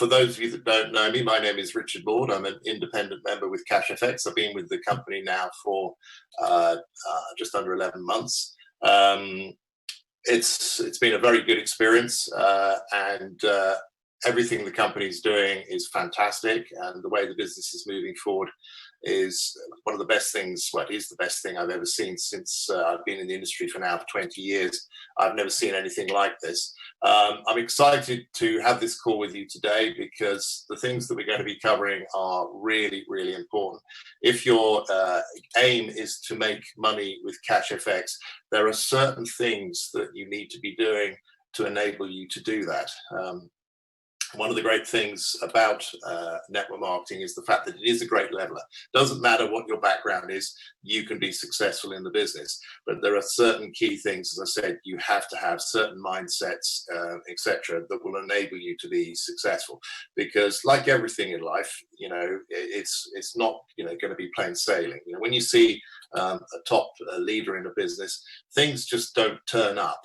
For those of you that don't know me, my name is Richard Lord. I'm an independent member with CashFX. I've been with the company now for just under 11 months. It's been a very good experience, and everything the company's doing is fantastic, and the way the business is moving forward is one of the best things. Well, it is the best thing I've ever seen since I've been in the industry for 20 years. I've never seen anything like this. I'm excited to have this call with you today because the things that we're going to be covering are really, really important. If your aim is to make money with CashFX, there are certain things that you need to be doing to enable you to do that. One of the great things about network marketing is the fact that it is a great leveler. Doesn't matter what your background is, you can be successful in the business. But there are certain key things, as I said, you have to have certain mindsets, etc., that will enable you to be successful. Because like everything in life, you know, it's not, you know, going to be plain sailing. You know, when you see a top leader in a business, things just don't turn up.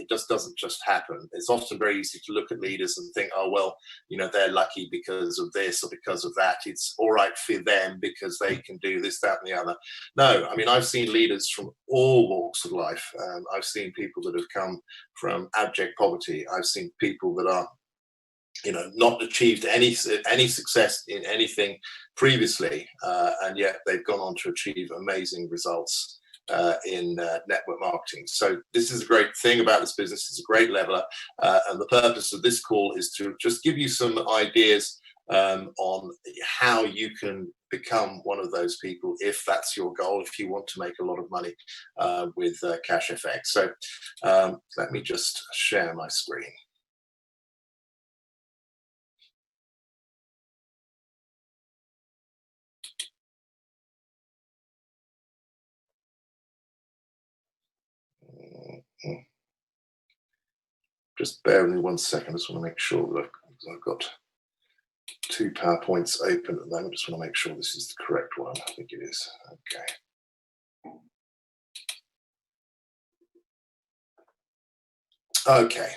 It just doesn't just happen. It's often very easy to look at leaders and think, oh, well, you know, they're lucky because of this or because of that. It's all right for them because they can do this, that, and the other. No, I mean, I've seen leaders from all walks of life. I've seen people that have come from abject poverty. I've seen people that are, you know, not achieved any success in anything previously, and yet they've gone on to achieve amazing results in network marketing. So this is a great thing about this business. It's a great leveler, and the purpose of this call is to just give you some ideas on how you can become one of those people if that's your goal, if you want to make a lot of money with CashFX. So let me just share my screen. Just bear with me 1 second. I just want to make sure that I've got 2 PowerPoints open at the moment. Just want to make sure this is the correct one. I think it is. Okay.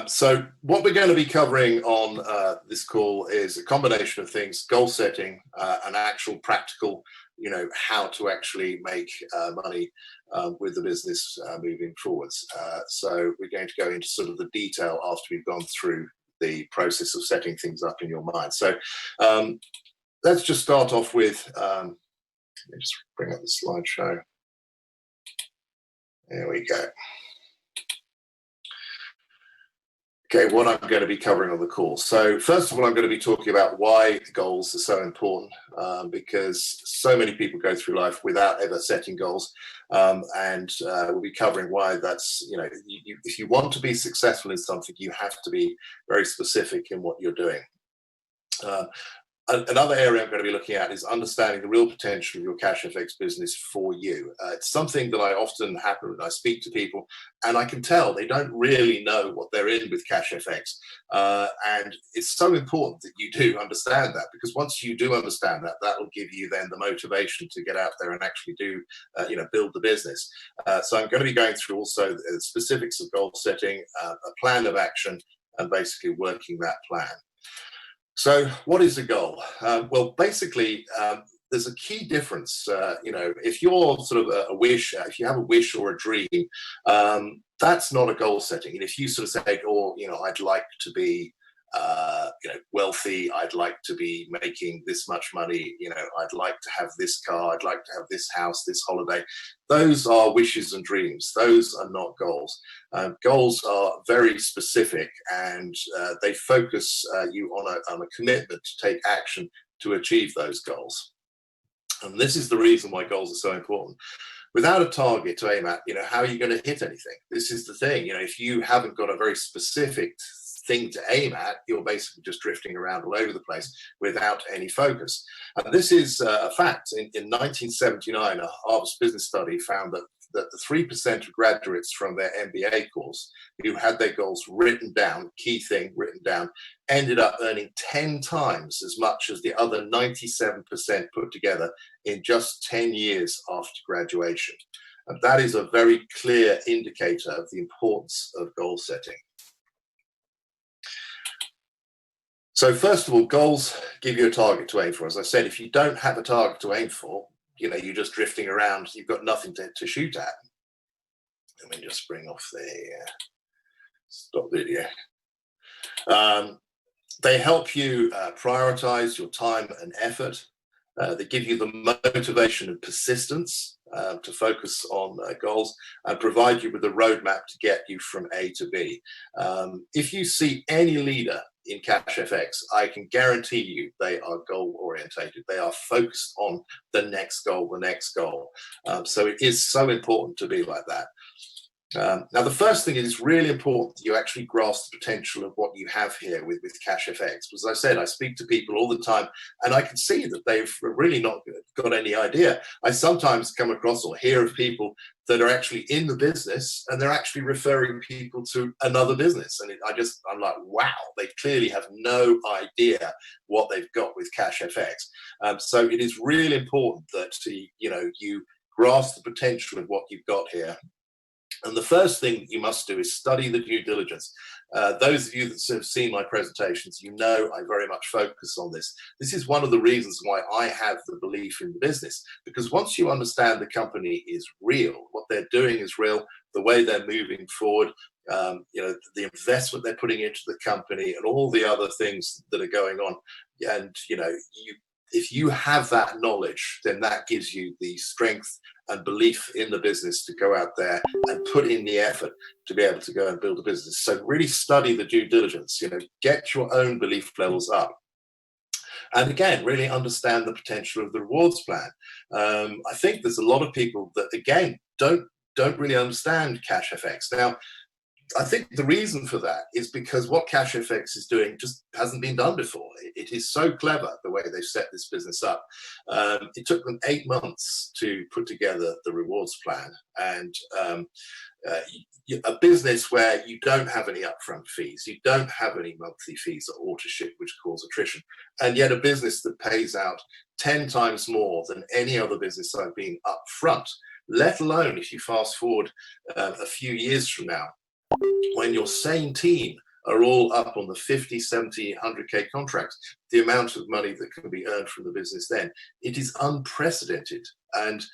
So what we're going to be covering on this call is a combination of things: goal setting, an actual practical, you know, how to actually make money with the business moving forwards. So we're going to go into sort of the detail after we've gone through the process of setting things up in your mind. So let's just start off with, let me just bring up the slideshow. There we go. Okay, what I'm going to be covering on the call. So first of all, I'm going to be talking about why goals are so important, because so many people go through life without ever setting goals, and we'll be covering why that's, you know, if you want to be successful in something, you have to be very specific in what you're doing. Another area I'm going to be looking at is understanding the real potential of your CashFX business for you. It's something that I often happen when I speak to people, and I can tell they don't really know what they're in with CashFX. And it's so important that you do understand that, because once you do understand that, that will give you then the motivation to get out there and actually do, you know, build the business. So I'm going to be going through also the specifics of goal setting, a plan of action, and basically working that plan. So what is a goal? Well, basically, there's a key difference. You know, if you're sort of a wish, if you have a wish or a dream, that's not a goal setting. And if you sort of say, oh, you know, I'd like to be, you know, wealthy, I'd like to be making this much money, you know, I'd like to have this car, I'd like to have this house, this holiday. Those are wishes and dreams. Those are not goals. Goals are very specific, and they focus you on a commitment to take action to achieve those goals. And this is the reason why goals are so important. Without a target to aim at, you know, how are you going to hit anything? This is the thing. You know, if you haven't got a very specific thing to aim at, you're basically just drifting around all over the place without any focus. And this is a fact. In 1979, a Harvard Business Study found that the 3% of graduates from their MBA course who had their goals written down, key thing written down, ended up earning 10 times as much as the other 97% put together in just 10 years after graduation. And that is a very clear indicator of the importance of goal setting. So first of all, goals give you a target to aim for. As I said, if you don't have a target to aim for, you're just drifting around. You've got nothing to shoot at. Let me just bring off the stop video. They help you prioritize your time and effort. They give you the motivation and persistence to focus on goals and provide you with a roadmap to get you from A to B. If you see any leader in CashFX, I can guarantee you they are goal orientated. They are focused on the next goal, the next goal. So it is so important to be like that. Now, the first thing is really important that you actually grasp the potential of what you have here with CashFX. As I said, I speak to people all the time, and I can see that they've really not got any idea. I sometimes come across or hear of people that are actually in the business, and they're actually referring people to another business. And I'm like, wow, they clearly have no idea what they've got with CashFX. So it is really important that you grasp the potential of what you've got here. And the first thing that you must do is study the due diligence. Those of you that have seen my presentations, I very much focus on this. This is one of the reasons why I have the belief in the business, because once you understand the company is real, what they're doing is real, the way they're moving forward, the investment they're putting into the company and all the other things that are going on. And, if you have that knowledge, then that gives you the strength and belief in the business to go out there and put in the effort to be able to go and build a business. So really study the due diligence, get your own belief levels up. And again, really understand the potential of the rewards plan. I think there's a lot of people that, again, don't really understand CashFX. Now, I think the reason for that is because what CashFX is doing just hasn't been done before. It is so clever the way they've set this business up. It took them 8 months to put together the rewards plan, and a business where you don't have any upfront fees, you don't have any monthly fees or auto-ship, which cause attrition, and yet a business that pays out 10 times more than any other business I've been upfront, let alone if you fast forward a few years from now, when your same team are all up on the 50, 70, 100K contracts, the amount of money that can be earned from the business then, it is unprecedented. And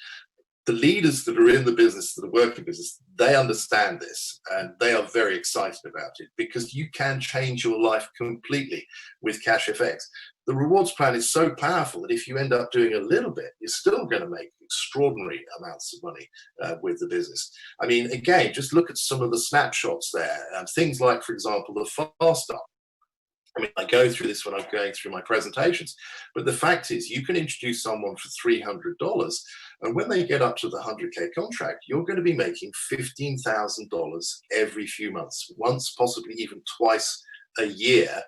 the leaders that are in the business, that are working business, they understand this and they are very excited about it, because you can change your life completely with CashFX. The rewards plan is so powerful that if you end up doing a little bit, you're still going to make extraordinary amounts of money with the business. I mean, again, just look at some of the snapshots there. Things like, for example, the Fast Start. I mean, I go through this when I'm going through my presentations, but the fact is you can introduce someone for $300, and when they get up to the 100K contract, you're going to be making $15,000 every few months, once, possibly even twice a year,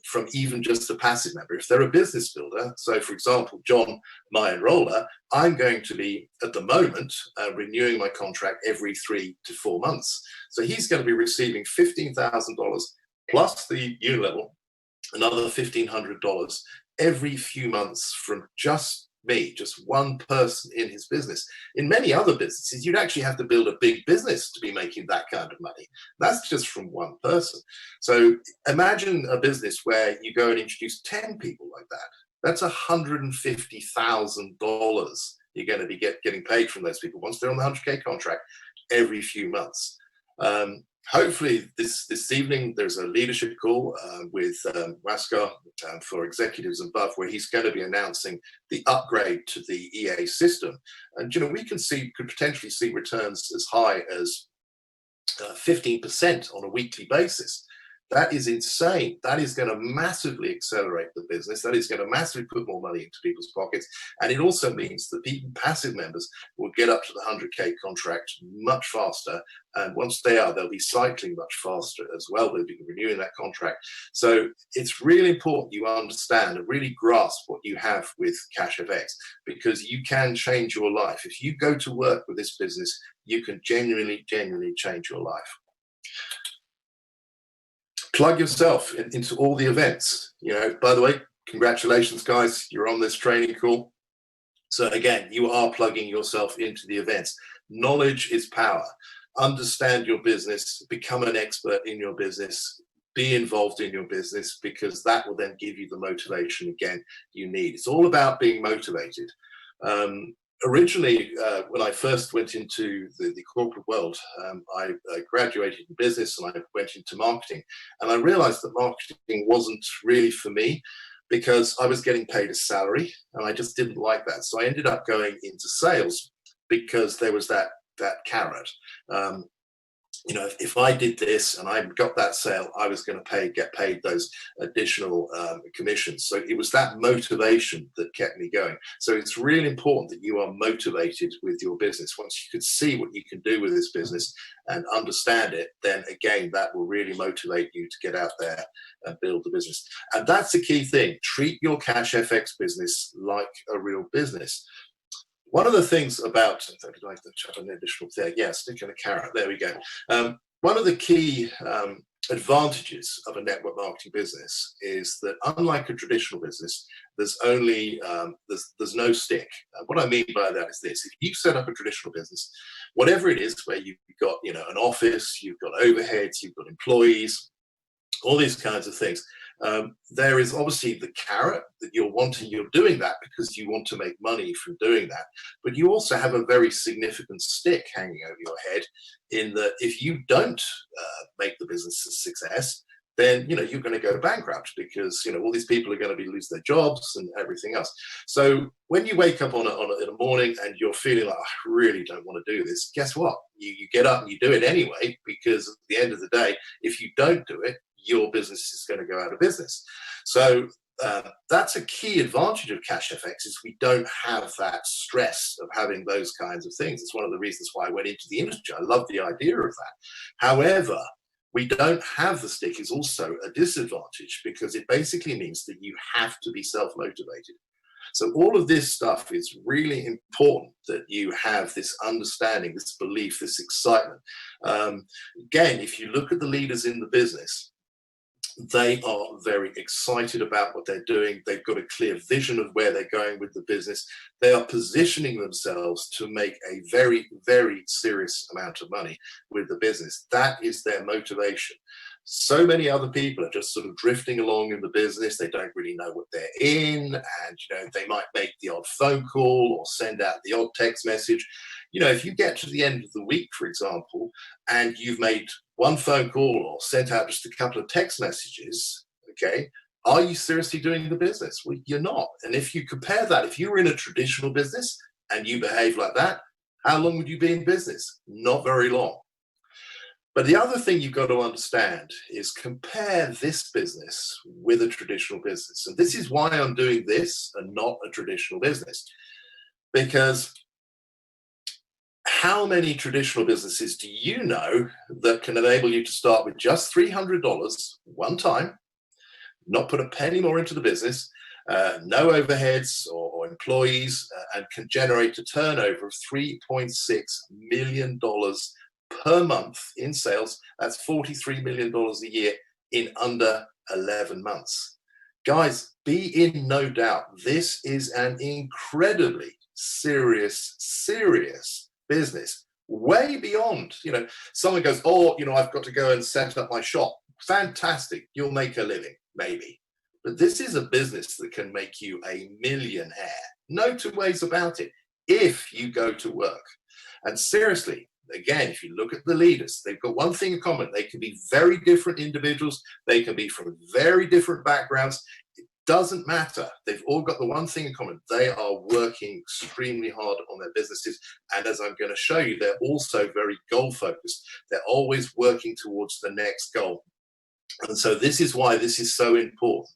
from even just a passive member. If they're a business builder, so for example, John, my enroller, I'm going to be, at the moment, renewing my contract every 3 to 4 months. So he's going to be receiving $15,000 plus the unit level, another $1,500 every few months from just me, just one person in his business. In many other businesses, you'd actually have to build a big business to be making that kind of money. That's just from one person. So imagine a business where you go and introduce 10 people like that. That's $150,000 you're going to be getting paid from those people once they're on the 100K contract every few months. Hopefully this evening there's a leadership call with Waskar for executives above, where he's going to be announcing the upgrade to the EA system. And we could potentially see returns as high as 15% on a weekly basis. That is insane. That is going to massively accelerate the business. That is going to massively put more money into people's pockets. And it also means that people, passive members, will get up to the 100K contract much faster. And once they are, they'll be cycling much faster as well. They'll be renewing that contract. So it's really important you understand and really grasp what you have with CashFX, because you can change your life. If you go to work with this business, you can genuinely change your life. Plug yourself into all the events. By the way, congratulations, guys. You're on this training call. So again, you are plugging yourself into the events. Knowledge is power. Understand your business, become an expert in your business, be involved in your business, because that will then give you the motivation again you need. It's all about being motivated. Originally, when I first went into the corporate world, I graduated in business and I went into marketing, and I realized that marketing wasn't really for me, because I was getting paid a salary and I just didn't like that. So I ended up going into sales, because there was that carrot. If I did this and I got that sale, I was going to get paid those additional commissions. So it was that motivation that kept me going. So it's really important that you are motivated with your business. Once you can see what you can do with this business and understand it, then again, that will really motivate you to get out there and build the business. And that's the key thing. Treat your Cash FX business like a real business. One of the things about, I'd like to chat an additional thing. Yeah, sticking a carrot. There we go. One of the key advantages of a network marketing business is that, unlike a traditional business, there's only there's no stick. What I mean by that is this: if you set up a traditional business, whatever it is, where you've got an office, you've got overheads, you've got employees, all these kinds of things. There is obviously the carrot that you're doing that because you want to make money from doing that, but you also have a very significant stick hanging over your head, in that if you don't make the business a success, then you're going to go bankrupt, because all these people are going to lose their jobs and everything else. So when you wake up in a morning and you're feeling like, I really don't want to do this, guess what? You get up and you do it anyway, because at the end of the day, if you don't do it, your business is going to go out of business. So that's a key advantage of Cash FX, is we don't have that stress of having those kinds of things. It's one of the reasons why I went into the industry. I love the idea of that. However, we don't have the stick is also a disadvantage, because it basically means that you have to be self-motivated. So all of this stuff is really important, that you have this understanding, this belief, this excitement. Again, if you look at the leaders in the business, they are very excited about what they're doing. They've got a clear vision of where they're going with the business. They are positioning themselves to make a very, very serious amount of money with the business. That is their motivation. So many other people are just sort of drifting along in the business. They don't really know what they're in, and they might make the odd phone call or send out the odd text message. If you get to the end of the week, for example, and you've made one phone call or sent out just a couple of text messages, okay, are you seriously doing the business? Well, you're not. And if you compare that, if you were in a traditional business and you behave like that, how long would you be in business? Not very long. But the other thing you've got to understand is, compare this business with a traditional business. And this is why I'm doing this and not a traditional business. Because how many traditional businesses do you know that can enable you to start with just $300 one time, not put a penny more into the business, no overheads or employees, and can generate a turnover of $3.6 million per month in sales? That's $43 million a year in under 11 months. Guys, be in no doubt, this is an incredibly serious business, way beyond, someone goes, oh, I've got to go and set up my shop. Fantastic. You'll make a living, maybe. But this is a business that can make you a millionaire. No two ways about it, if you go to work. And seriously, again, if you look at the leaders, they've got one thing in common. They can be very different individuals. They can be from very different backgrounds. It doesn't matter. They've all got the one thing in common. They are working extremely hard on their businesses. And as I'm going to show you, they're also very goal focused. They're always working towards the next goal. And so this is why this is so important.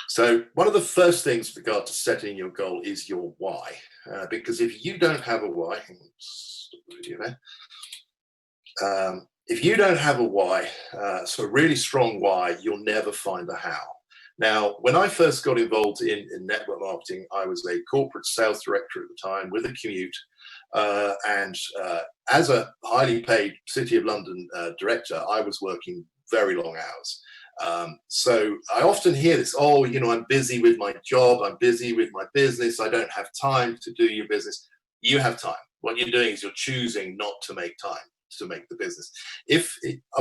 So one of the first things with regard to setting your goal is your why. Because if you don't have a why, if you don't have a why, so a really strong why, you'll never find a how. Now, when I first got involved in network marketing, I was a corporate sales director at the time with a commute. And as a highly paid City of London director, I was working very long hours. So I often hear this, oh, I'm busy with my job, I'm busy with my business, I don't have time to do your business. You have time. What you're doing is you're choosing not to make time. to make the business.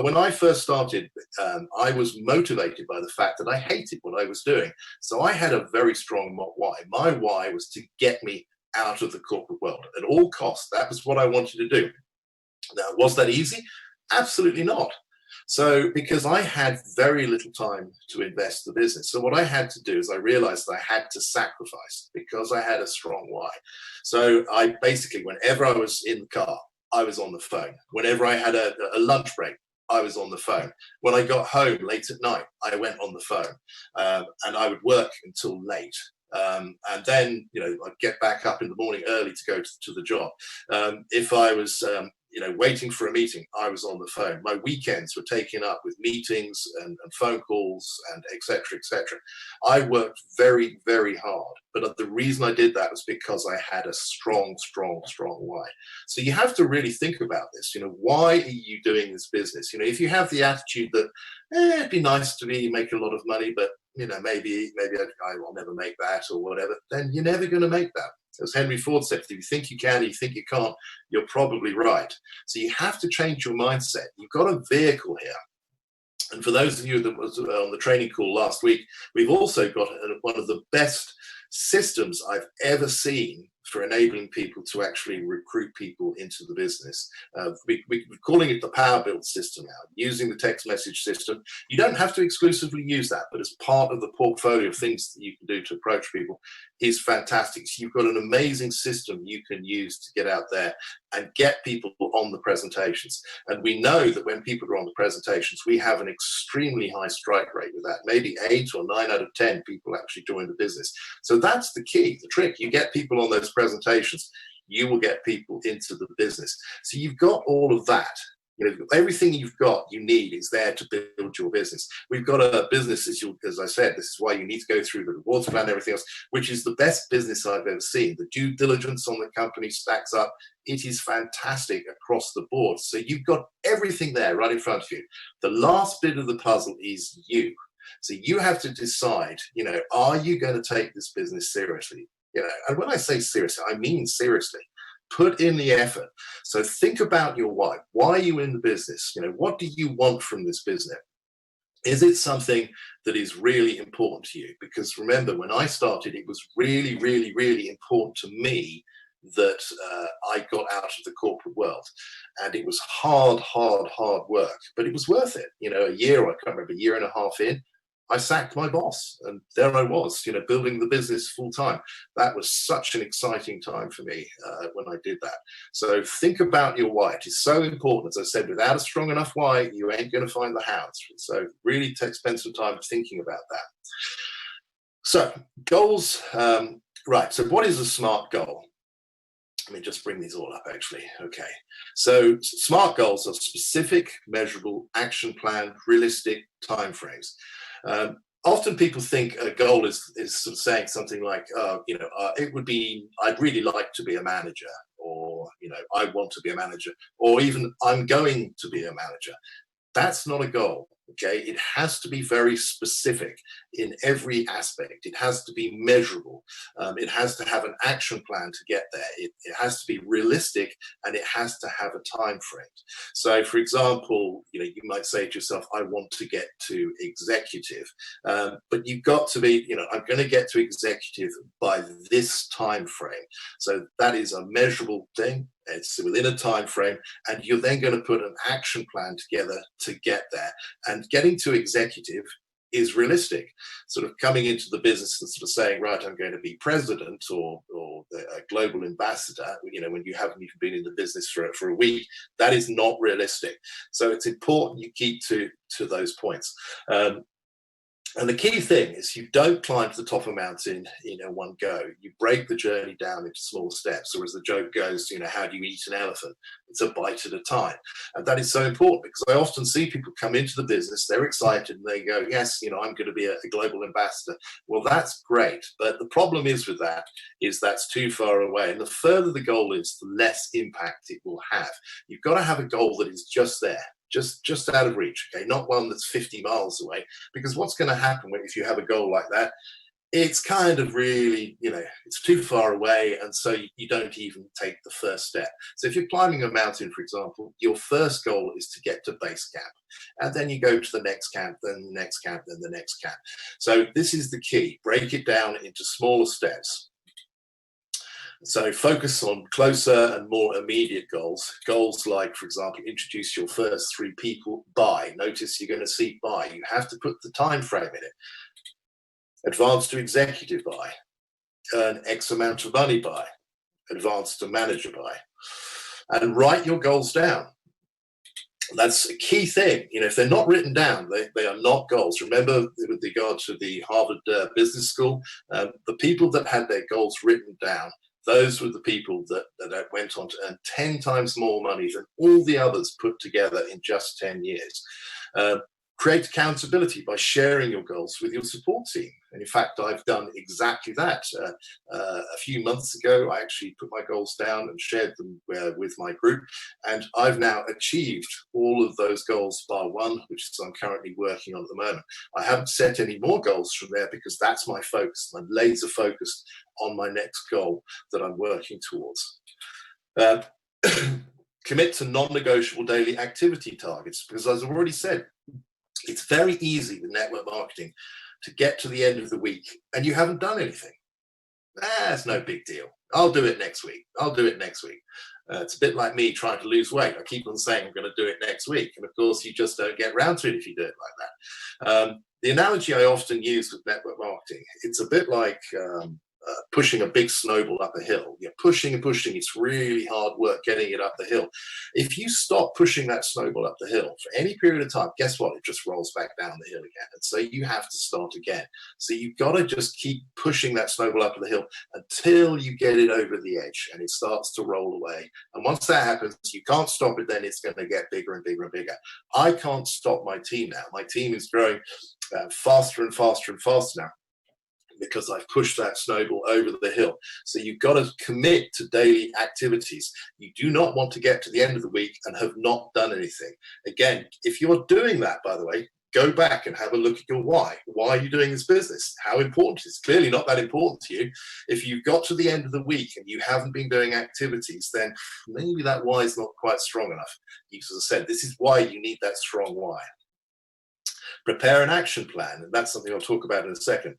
When I first started, I was motivated by the fact that I hated what I was doing. So I had a very strong why. My why was to get me out of the corporate world at all costs. That was what I wanted to do. Now, was that easy? Absolutely not. So because I had very little time to invest in the business. So what I had to do is I realized I had to sacrifice because I had a strong why. So I basically, whenever I was in the car, I was on the phone. Whenever I had a lunch break, I was on the phone. When I got home late at night, I went on the phone, and I would work until late. And then, I'd get back up in the morning early to go to the job. If I was, waiting for a meeting, I was on the phone. My weekends were taken up with meetings and phone calls and et cetera, et cetera. I worked very, very hard. But the reason I did that was because I had a strong, strong, strong why. So you have to really think about this. Why are you doing this business? If you have the attitude that, it'd be nice to make a lot of money, but maybe I will never make that or whatever, then you're never going to make that. As Henry Ford said, if you think you can, you think you can't, you're probably right. So you have to change your mindset. You've got a vehicle here. And for those of you that was on the training call last week, we've also got one of the best systems I've ever seen for enabling people to actually recruit people into the business. We're calling it the Power Build system now, using the text message system. You don't have to exclusively use that, but as part of the portfolio of things that you can do to approach people is fantastic. So you've got an amazing system you can use to get out there and get people on the presentations. And we know that when people are on the presentations, we have an extremely high strike rate with that. Maybe 8 or 9 out of 10 people actually join the business. So that's the key, the trick. You get people on those presentations, you will get people into the business. So you've got all of that. Everything you've got, you need is there to build your business. We've got a business, as I said, this is why you need to go through the rewards plan and everything else, which is the best business I've ever seen. The due diligence on the company stacks up. It is fantastic across the board. So you've got everything there right in front of you. The last bit of the puzzle is you. So you have to decide, are you going to take this business seriously? And when I say seriously, I mean seriously. Put in the effort. So think about your why. Why are you in the business? What do you want from this business? Is it something that is really important to you? Because remember, when I started, it was really, really, really important to me that I got out of the corporate world. And it was hard, hard, hard work, but it was worth it. A year and a half in, I sacked my boss, and there I was, building the business full time. That was such an exciting time for me when I did that. So think about your why. It is so important. As I said, without a strong enough why, you ain't going to find the hows. So really spend some time thinking about that. So goals, right. So what is a SMART goal? Let me just bring these all up, actually. Okay. So SMART goals are specific, measurable, action plan, realistic timeframes. Often people think a goal is sort of saying something like, it would be, I'd really like to be a manager, or, I want to be a manager, or even I'm going to be a manager. That's not a goal. Okay, it has to be very specific in every aspect. It has to be measurable. It has to have an action plan to get there. It has to be realistic, and it has to have a time frame. So, for example, you might say to yourself, "I want to get to executive," but you've got to be, I'm going to get to executive by this time frame. So that is a measurable thing. It's within a time frame, and you're then going to put an action plan together to get there. And getting to executive is realistic. Sort of coming into the business and sort of saying, right, I'm going to be president or a global ambassador, when you haven't even been in the business for a week, that is not realistic. So it's important you keep to those points. And the key thing is you don't climb to the top of a mountain in one go. You break the journey down into small steps, or as the joke goes, how do you eat an elephant? It's a bite at a time. And that is so important, because I often see people come into the business, they're excited, and they go, yes, I'm going to be a global ambassador. Well, that's great. But the problem is with that is that's too far away. And the further the goal is, the less impact it will have. You've got to have a goal that is just there. Just out of reach, okay? Not one that's 50 miles away, because what's going to happen if you have a goal like that? it's kind of really, it's too far away, and so you don't even take the first step. So if you're climbing a mountain, for example, your first goal is to get to base camp, and then you go to the next camp, then the next camp, then the next camp. So this is the key: break it down into smaller steps. So focus on closer and more immediate goals. Goals like, for example, introduce your first 3 people by. Notice you're going to see by. You have to put the time frame in it. Advance to executive by. Earn X amount of money by. Advance to manager by. And write your goals down. That's a key thing. If they're not written down, they are not goals. Remember, with regard to the Harvard Business School, the people that had their goals written down, those were the people that went on to earn 10 times more money than all the others put together in just 10 years. Create accountability by sharing your goals with your support team. And in fact, I've done exactly that. A few months ago, I actually put my goals down and shared them with my group. And I've now achieved all of those goals bar one, which is I'm currently working on at the moment. I haven't set any more goals from there because that's my focus. I'm laser focused on my next goal that I'm working towards. Commit to non-negotiable daily activity targets, because as I've already said, it's very easy with network marketing to get to the end of the week and you haven't done anything. It's no big deal. I'll do it next week. I'll do it next week. It's a bit like me trying to lose weight. I keep on saying I'm going to do it next week. And of course, you just don't get around to it if you do it like that. The analogy I often use with network marketing, it's a bit like pushing a big snowball up a hill. You're pushing and pushing. It's really hard work getting it up the hill. If you stop pushing that snowball up the hill for any period of time, guess what? It just rolls back down the hill again. And so you have to start again. So you've got to just keep pushing that snowball up the hill until you get it over the edge and it starts to roll away. And once that happens, you can't stop it. Then it's going to get bigger and bigger and bigger. I can't stop my team now. My team is growing faster and faster and faster now, because I've pushed that snowball over the hill. So you've got to commit to daily activities. You do not want to get to the end of the week and have not done anything. Again, if you're doing that, by the way, go back and have a look at your why. Why are you doing this business? How important is it? It's clearly not that important to you. If you've got to the end of the week and you haven't been doing activities, then maybe that why is not quite strong enough. As I said, this is why you need that strong why. Prepare an action plan, and that's something I'll talk about in a second.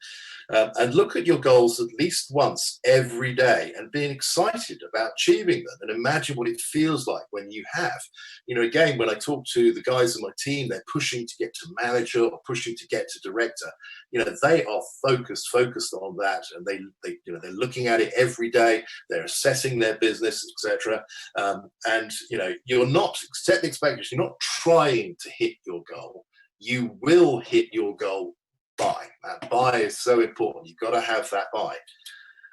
And look at your goals at least once every day and being excited about achieving them, and imagine what it feels like when you have. Again, when I talk to the guys on my team, they're pushing to get to manager or pushing to get to director. They are focused on that, and they're looking at it every day. They're assessing their business, etc. And you're not set the expectation. You're not trying to hit your goal. You will hit your goal by. That by is so important. You've got to have that by.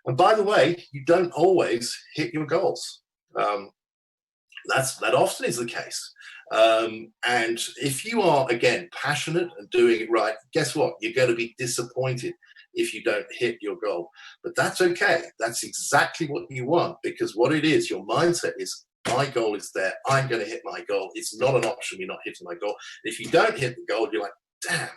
And by the way, you don't always hit your goals. That often is the case. And if you are, again, passionate and doing it right, guess what? You're going to be disappointed if you don't hit your goal. But that's okay. That's exactly what you want, because what it is, your mindset is, my goal is there. I'm going to hit my goal. It's not an option. You're not hitting my goal. If you don't hit the goal, you're like, damn,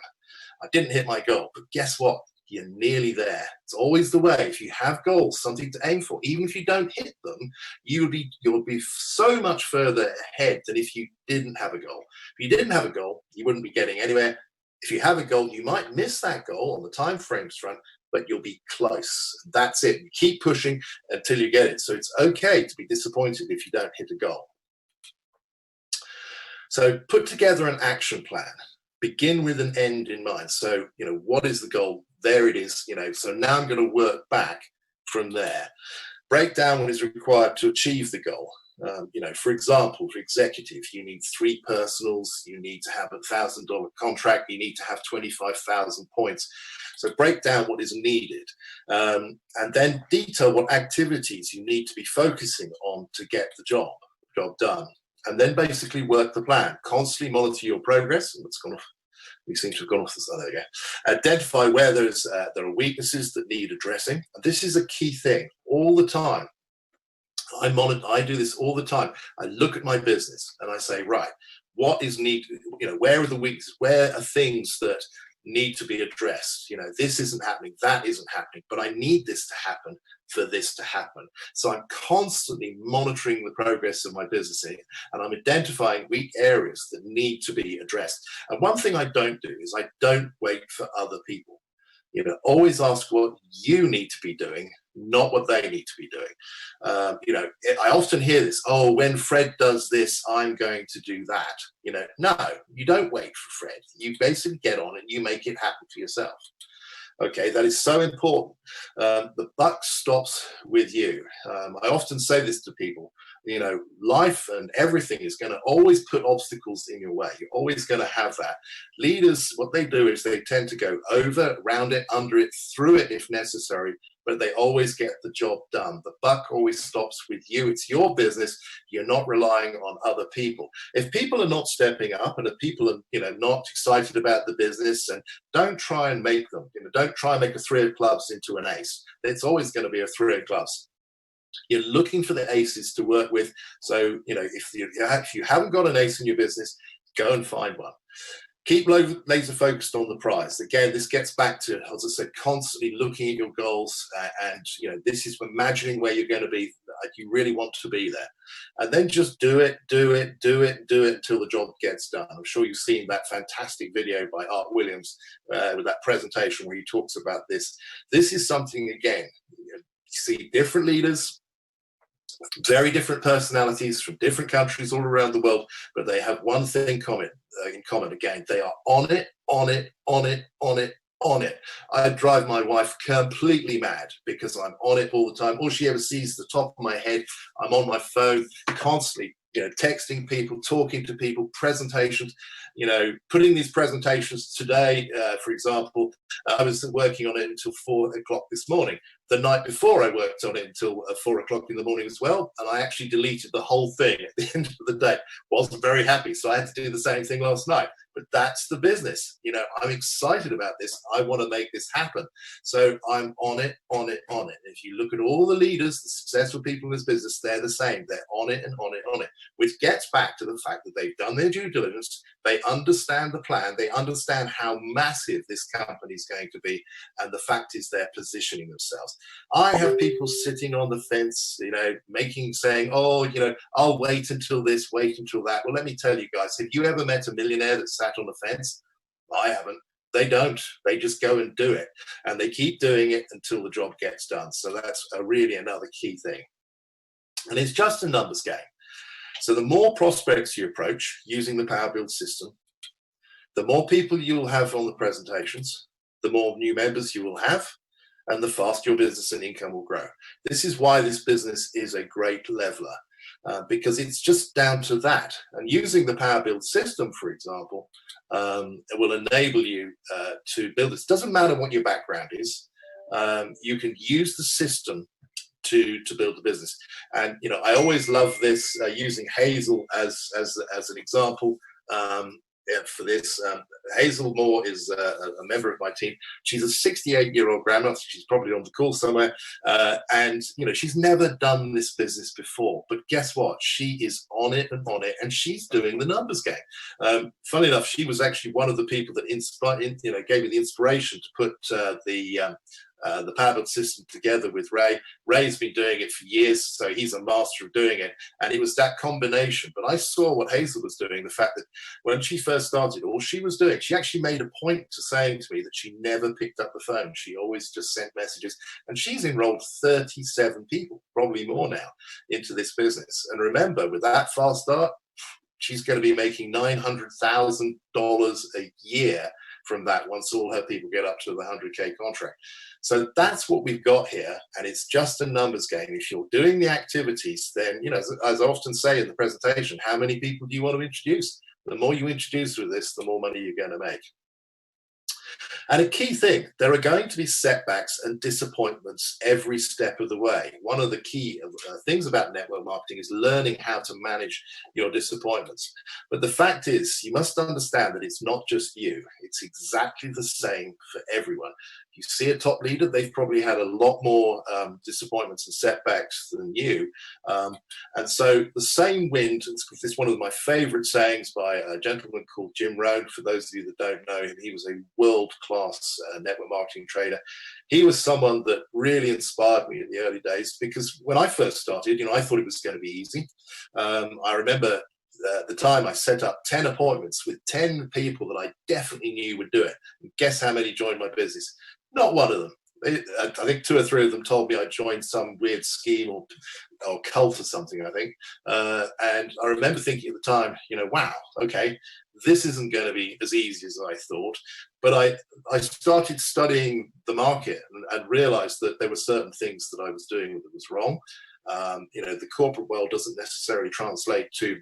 I didn't hit my goal. But guess what? You're nearly there. It's always the way. If you have goals, something to aim for, even if you don't hit them, you'll be so much further ahead than if you didn't have a goal. If you didn't have a goal, you wouldn't be getting anywhere. If you have a goal, you might miss that goal on the time frames front, but you'll be close. That's it. You keep pushing until you get it. So it's okay to be disappointed if you don't hit a goal. So put together an action plan. Begin with an end in mind. So, what is the goal? There it is. So now I'm going to work back from there. Break down what is required to achieve the goal. For example, for executive, you need 3 personals, you need to have $1,000 contract, you need to have 25,000 points. So break down what is needed, and then detail what activities you need to be focusing on to get the job done. And then basically work the plan. Constantly monitor your progress. And it's gone off. We seem to have gone off this. Oh, there you go. Identify where there are weaknesses that need addressing. And this is a key thing all the time. I do this all the time. I look at my business and I say, right, what is needed? Where are the weaknesses? Where are things that need to be addressed. This isn't happening, that isn't happening, but I need this to happen for this to happen. So I'm constantly monitoring the progress of my business here, and I'm identifying weak areas that need to be addressed. And one thing I don't do is I don't wait for other people. Always ask what you need to be doing, not what they need to be doing. I often hear this, oh, when Fred does this, I'm going to do that. No, you don't wait for Fred. You basically get on and you make it happen for yourself. Okay, that is so important. The buck stops with you. I often say this to people. Life and everything is going to always put obstacles in your way. You're always going to have that. Leaders, what they do is they tend to go over, around it, under it, through it if necessary, but they always get the job done. The buck always stops with you. It's your business. You're not relying on other people. If people are not stepping up, and if people are, not excited about the business, and don't try and make them, don't try and make a three of clubs into an ace. It's always going to be a three of clubs. You're looking for the aces to work with. So, if you haven't got an ace in your business, go and find one. Keep laser focused on the prize. Again, this gets back to, as I said, constantly looking at your goals, and this is imagining where you're going to be. You really want to be there, and then just do it until the job gets done. I'm sure you've seen that fantastic video by Art Williams with that presentation where he talks about this. This is something, again, you see different leaders, very different personalities from different countries all around the world, but they have one thing in common. Again, they are on it. I drive my wife completely mad because I'm on it all the time. All she ever sees is the top of my head. I'm on my phone constantly, texting people, talking to people, presentations, putting these presentations today, for example, I was working on it until 4 o'clock this morning. The night before, I worked on it until 4 o'clock in the morning as well, and I actually deleted the whole thing at the end of the day. Wasn't very happy, so I had to do the same thing last night. But that's the business. I'm excited about this. I want to make this happen. So I'm on it. If you look at all the leaders, the successful people in this business, they're the same. They're on it, which gets back to the fact that they've done their due diligence. They understand the plan. They understand how massive this company is going to be. And the fact is they're positioning themselves. I have people sitting on the fence, saying, oh, I'll wait until this, wait until that. Well, let me tell you guys, have you ever met a millionaire that sat on the fence? I haven't. They don't. They just go and do it. And they keep doing it until the job gets done. So that's really another key thing. And it's just a numbers game. So the more prospects you approach using the Power Build system, the more people you will have on the presentations, the more new members you will have, and the faster your business and income will grow. This is why this business is a great leveler, because it's just down to that. And using the Power Build system, for example, it will enable you to build this. Doesn't matter what your background is. You can use the system to build a business. And I always love this, using Hazel as an example. For this, Hazel Moore is a member of my team. She's a 68-year-old grandma. She's probably on the call somewhere, and she's never done this business before. But guess what? She is on it, and she's doing the numbers game. Funny enough, she was actually one of the people that gave me the inspiration to put the Power Build system together with Ray. Ray's been doing it for years, so he's a master of doing it. And it was that combination. But I saw what Hazel was doing, the fact that when she first started, all she was doing, she actually made a point to saying to me that she never picked up the phone. She always just sent messages. And she's enrolled 37 people, probably more now, into this business. And remember, with that fast start, she's going to be making $900,000 a year from that once all her people get up to the 100K contract. So that's what we've got here, and it's just a numbers game. If you're doing the activities, then, as I often say in the presentation, how many people do you want to introduce? The more you introduce with this, the more money you're going to make. And a key thing, there are going to be setbacks and disappointments every step of the way. One of the key things about network marketing is learning how to manage your disappointments. But the fact is, you must understand that it's not just you. It's exactly the same for everyone. You see a top leader, they've probably had a lot more disappointments and setbacks than you. And so the same wind, it's one of my favorite sayings by a gentleman called Jim Rohn. For those of you that don't know him, he was a world-class network marketing trader. He was someone that really inspired me in the early days, because when I first started, I thought it was going to be easy. I remember at the time I set up 10 appointments with 10 people that I definitely knew would do it. And guess how many joined my business? Not one of them. I think 2 or 3 of them told me I joined some weird scheme or cult or something, I think. And I remember thinking at the time, wow, okay, this isn't going to be as easy as I thought. But I started studying the market and realized that there were certain things that I was doing that was wrong. The corporate world doesn't necessarily translate to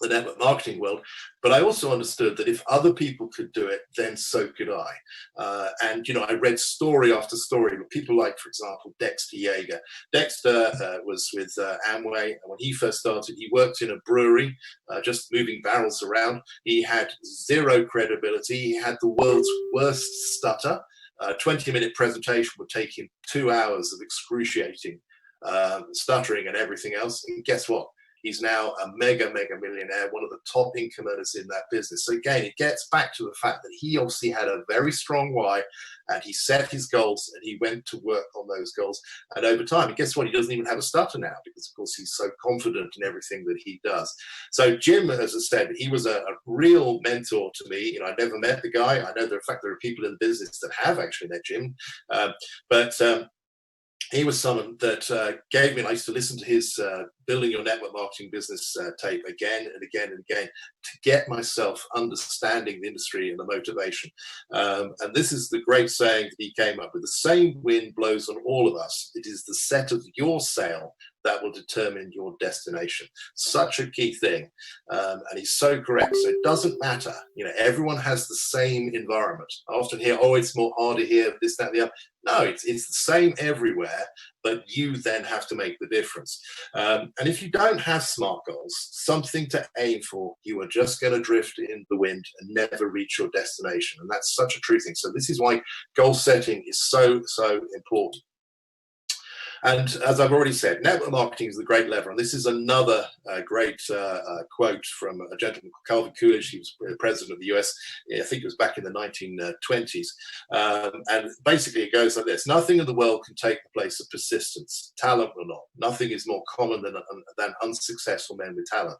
the network marketing world, but I also understood that if other people could do it, then so could I. I read story after story with people like, for example, Dexter Yeager. Dexter was with Amway, and when he first started, he worked in a brewery, just moving barrels around. He had zero credibility. He had the world's worst stutter. A 20-minute presentation would take him 2 hours of excruciating stuttering and everything else. And guess what? He's now a mega millionaire, one of the top income earners in that business. So again, it gets back to the fact that he obviously had a very strong why, and he set his goals and he went to work on those goals. And over time, and guess what? He doesn't even have a stutter now, because of course he's so confident in everything that he does. So Jim, as I said, he was a real mentor to me. I never met the guy. I know in fact there are people in the business that have actually met Jim, but he was someone that gave me, and I used to listen to his Building Your Network Marketing Business tape again and again and again to get myself understanding the industry and the motivation. And this is the great saying that he came up with: the same wind blows on all of us. It is the set of your sail that will determine your destination. Such a key thing. And he's so correct. So it doesn't matter. Everyone has the same environment. I often hear, oh, it's more harder here, this, that, the other. No, it's the same everywhere, but you then have to make the difference. And if you don't have SMART goals, something to aim for, you are just going to drift in the wind and never reach your destination. And that's such a true thing. So this is why goal setting is so important. And as I've already said, network marketing is the great lever. And this is another great quote from a gentleman called Calvin Coolidge. He was president of the US. I think it was back in the 1920s. And basically it goes like this: nothing in the world can take the place of persistence. Talent will not. Nothing is more common than unsuccessful men with talent.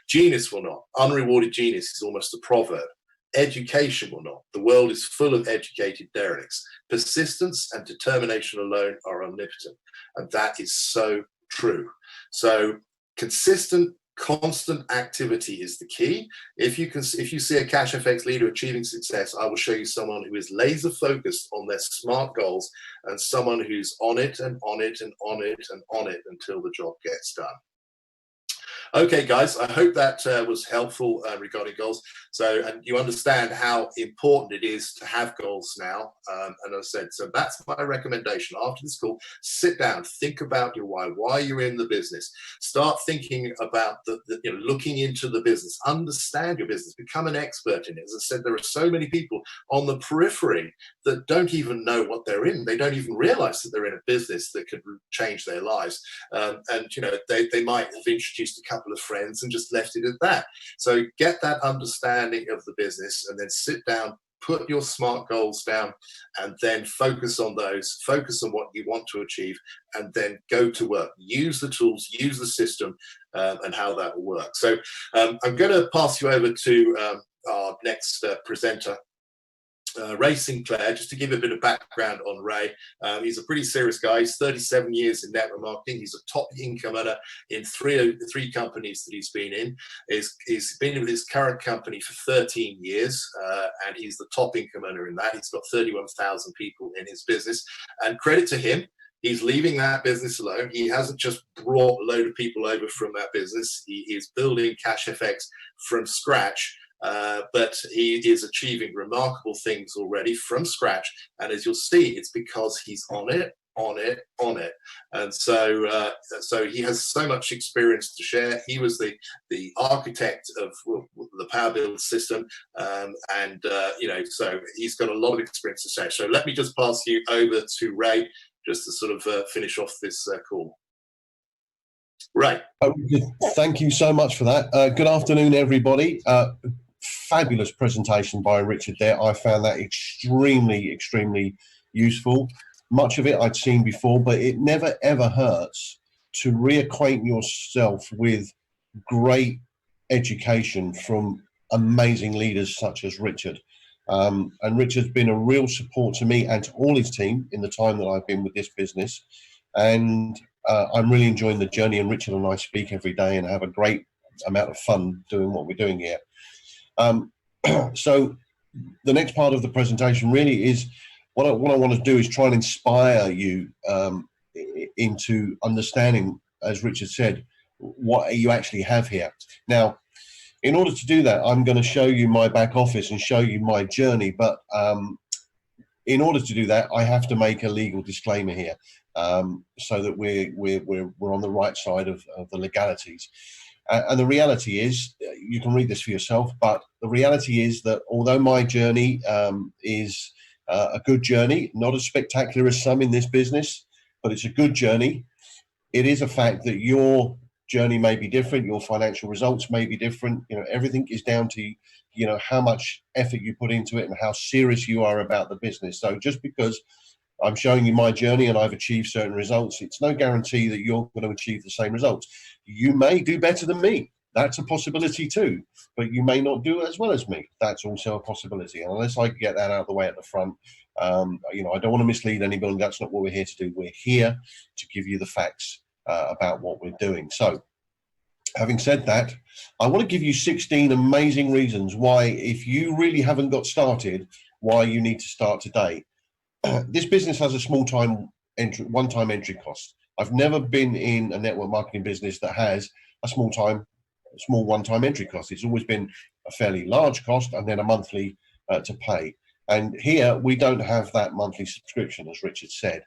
Genius will not. Unrewarded genius is almost a proverb. Education will not. The world is full of educated derelicts. Persistence and determination alone are omnipotent. And that is so true. So consistent, constant activity is the key. If you see a Cash FX leader achieving success, I will show you someone who is laser focused on their SMART goals, and someone who's on it and on it and on it and on it until the job gets done. Okay, guys, I hope that was helpful regarding goals. So, and you understand how important it is to have goals now. And as I said, so that's my recommendation. After this call, sit down, think about your why you're in the business. Start thinking about looking into the business, understand your business, become an expert in it. As I said, there are so many people on the periphery that don't even know what they're in. They don't even realize that they're in a business that could change their lives. They might have introduced a couple of friends and just left it at that. So get that understanding of the business, and then sit down, put your SMART goals down, and then focus on those, focus on what you want to achieve, and then go to work. Use the tools, use the system, and how that will work. So I'm going to pass you over to our next presenter, Ray Sinclair. Just to give a bit of background on Ray, he's a pretty serious guy. He's 37 years in network marketing. He's a top income earner in three companies that he's been in. He's been with his current company for 13 years, and he's the top income earner in that. He's got 31,000 people in his business, and credit to him, he's leaving that business alone. He hasn't just brought a load of people over from that business. He is building Cash FX from scratch. but he is achieving remarkable things already from scratch. And as you'll see, it's because he's on it, on it, on it. And so so he has so much experience to share. He was the architect of the Power Build system, and you know, so he's got a lot of experience to share. So let me just pass you over to Ray, just to sort of finish off this call. Ray. Thank you so much for that. Good afternoon, everybody. Fabulous presentation by Richard there. I found that extremely useful. Much of it I'd seen before, but it never ever hurts to reacquaint yourself with great education from amazing leaders such as Richard. And Richard's been a real support to me and to all his team in the time that I've been with this business. And I'm really enjoying the journey, and Richard and I speak every day and have a great amount of fun doing what we're doing here. So the next part of the presentation really is what I want to do is try and inspire you into understanding, as Richard said, what you actually have here. Now, in order to do that, I'm going to show you my back office and show you my journey. But in order to do that, I have to make a legal disclaimer here, so that we're on the right side of the legalities. And the reality is, you can read this for yourself, but the reality is that although my journey is a good journey, not as spectacular as some in this business, but it's a good journey, it is a fact that your journey may be different, your financial results may be different. You know, everything is down to, you know, how much effort you put into it and how serious you are about the business. So just because I'm showing you my journey and I've achieved certain results, it's no guarantee that you're going to achieve the same results. You may do better than me. That's a possibility too. But you may not do as well as me. That's also a possibility. And unless I get that out of the way at the front, you know, I don't want to mislead anybody. That's not what we're here to do. We're here to give you the facts about what we're doing. So, having said that, I want to give you 16 amazing reasons why, if you really haven't got started, why you need to start today. This business has a one-time entry cost. I've never been in a network marketing business that has a small one-time entry cost. It's always been a fairly large cost and then a monthly to pay. And here we don't have that monthly subscription, as Richard said.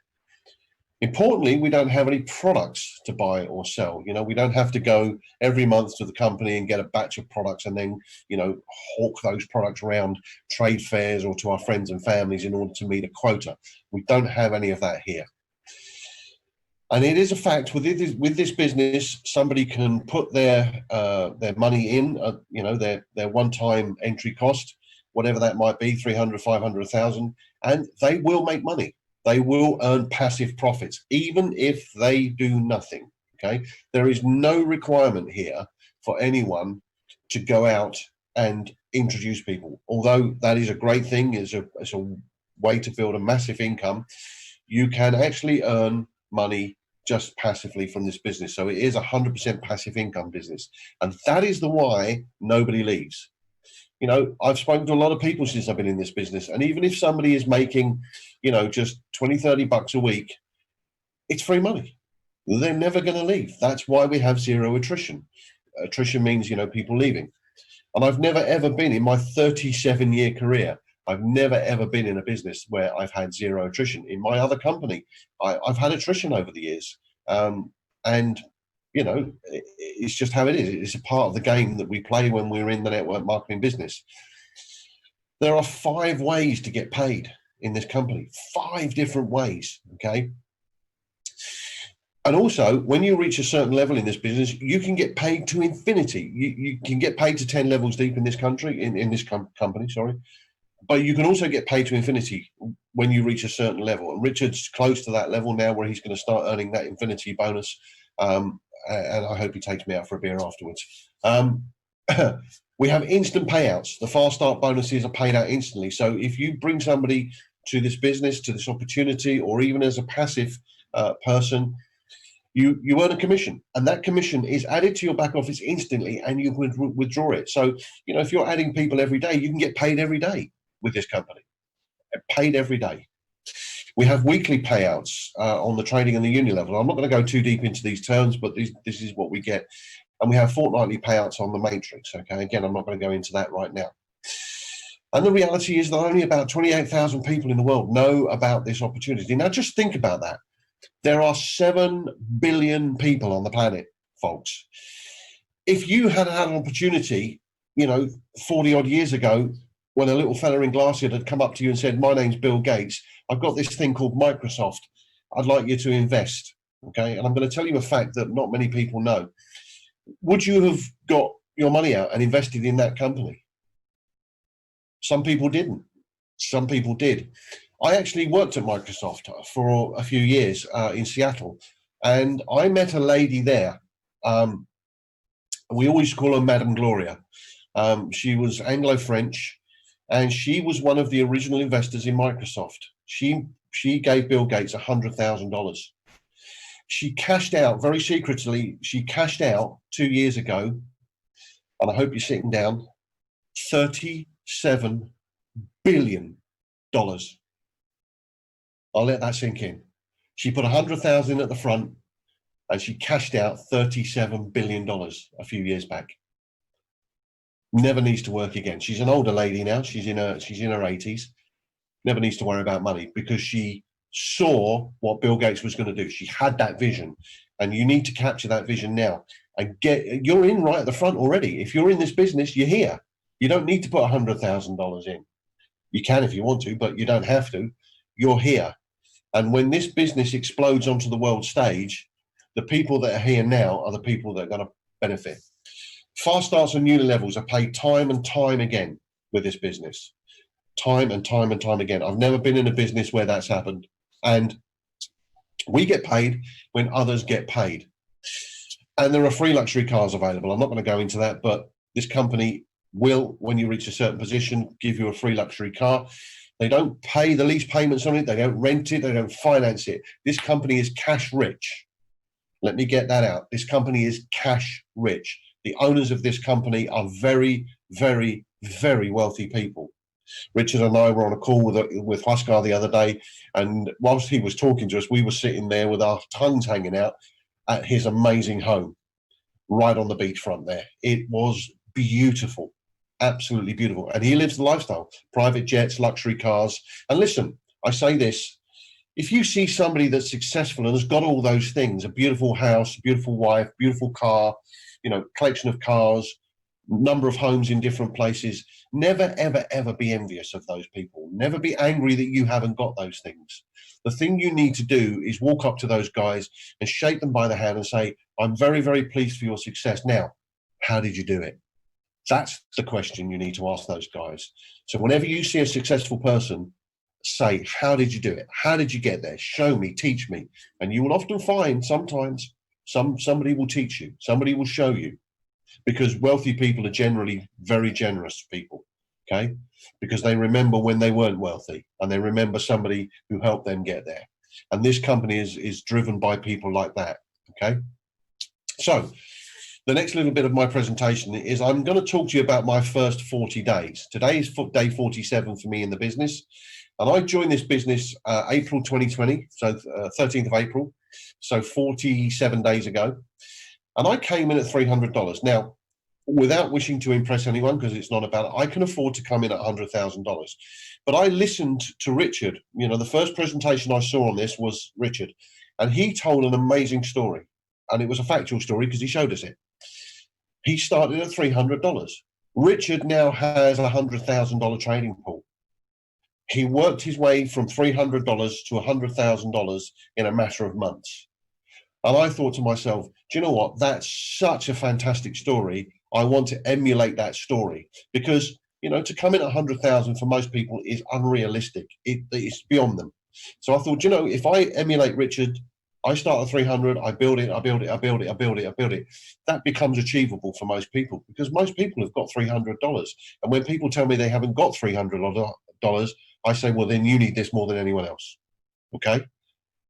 Importantly, we don't have any products to buy or sell. You know, we don't have to go every month to the company and get a batch of products and then, you know, hawk those products around trade fairs or to our friends and families in order to meet a quota. We don't have any of that here. And it is a fact with this business, somebody can put their money in, you know, their one-time entry cost, whatever that might be, 300, 500, 1,000, and they will make money. They will earn passive profits, even if they do nothing, okay? There is no requirement here for anyone to go out and introduce people. Although that is a great thing, it's a way to build a massive income, you can actually earn money just passively from this business. So it is 100% passive income business. And that is the why nobody leaves. You know, I've spoken to a lot of people since I've been in this business. And even if somebody is making, you know, just 20, 30 bucks a week, it's free money. They're never going to leave. That's why we have zero attrition. Attrition means, you know, people leaving. And I've never, ever been in my 37-year career, I've never, ever been in a business where I've had zero attrition. In my other company, I've had attrition over the years. And you know, it's just how it is. It's a part of the game that we play when we're in the network marketing business. There are 5 ways to get paid in this company, 5 different ways, okay? And also, when you reach a certain level in this business, you can get paid to infinity. You can get paid to 10 levels deep in this country, in this company, sorry. But you can also get paid to infinity when you reach a certain level. And Richard's close to that level now where he's going to start earning that infinity bonus. And I hope he takes me out for a beer afterwards. We have instant payouts. The fast start bonuses are paid out instantly. So if you bring somebody to this business, to this opportunity, or even as a passive person, you earn a commission, and that commission is added to your back office instantly, and you would withdraw it. So, you know, if you're adding people every day, you can get paid every day with this company, paid every day. We have weekly payouts on the trading and the union level. I'm not going to go too deep into these terms, but this is what we get. and we have fortnightly payouts on the matrix. Okay, again, I'm not going to go into that right now. And the reality is that only about 28,000 people in the world know about this opportunity. Now, just think about that. There are 7 billion people on the planet, folks. If you had had an opportunity, 40 odd years ago, when a little fella in Glasgow had come up to you and said, "My name's Bill Gates, I've got this thing called Microsoft, I'd like you to invest." Okay, and I'm going to tell you a fact that not many people know. Would you have got your money out and invested in that company? Some people didn't. Some people did. I actually worked at Microsoft for a few years in Seattle, and I met a lady there. We always call her Madame Gloria. She was Anglo-French, and she was one of the original investors in Microsoft. She gave Bill Gates $100,000. She cashed out very secretly. She cashed out 2 years ago, and I hope you're sitting down, $37 billion. I'll let that sink in. She put 100,000 in at the front, and she cashed out $37 billion a few years back. Never needs to work again. She's an older lady now. She's in her 80s. Never needs to worry about money because she saw what Bill Gates was going to do. She had that vision, and you need to capture that vision now and you're in right at the front already. If you're in this business, you're here. You don't need to put $100,000 in. You can if you want to, but you don't have to. You're here. And when this business explodes onto the world stage, the people that are here now are the people that are going to benefit. Fast starts and Unilevel are paid time and time again with this business. Time and time and time again. I've never been in a business where that's happened. And we get paid when others get paid. And there are free luxury cars available. I'm not going to go into that, but this company will, when you reach a certain position, give you a free luxury car. They don't pay the lease payments on it. They don't rent it. They don't finance it. This company is cash rich. Let me get that out. This company is cash rich. The owners of this company are very, very, very wealthy people. Richard and I were on a call with Huskar the other day, and whilst he was talking to us, we were sitting there with our tongues hanging out at his amazing home right on the beachfront there. It was beautiful, absolutely beautiful. And he lives the lifestyle, private jets, luxury cars. And listen, I say this, if you see somebody that's successful and has got all those things, a beautiful house, beautiful wife, beautiful car, collection of cars, number of homes in different places, never, ever, ever be envious of those people. Never be angry that you haven't got those things. The thing you need to do is walk up to those guys and shake them by the hand and say, "I'm very, very pleased for your success. Now, how did you do it?" That's the question you need to ask those guys. So whenever you see a successful person, say, "How did you do it? How did you get there? Show me, teach me." And you will often find sometimes somebody will teach you, somebody will show you, because wealthy people are generally very generous people, okay? Because they remember when they weren't wealthy, and they remember somebody who helped them get there. And this company is driven by people like that, okay? So the next little bit of my presentation is I'm going to talk to you about my first 40 days. Today is day 47 for me in the business. And I joined this business April 2020, so 13th of April, so 47 days ago. And I came in at $300. Now, without wishing to impress anyone, because it's not about it, I can afford to come in at $100,000. But I listened to Richard. The first presentation I saw on this was Richard, and he told an amazing story. And it was a factual story because he showed us it. He started at $300. Richard now has a $100,000 trading pool. He worked his way from $300 to $100,000 in a matter of months. And I thought to myself, do you know what? That's such a fantastic story. I want to emulate that story because, to come in at 100,000 for most people is unrealistic. It's beyond them. So I thought, if I emulate Richard, I start at 300, I build it. That becomes achievable for most people because most people have got $300. And when people tell me they haven't got $300, I say, well, then you need this more than anyone else. Okay?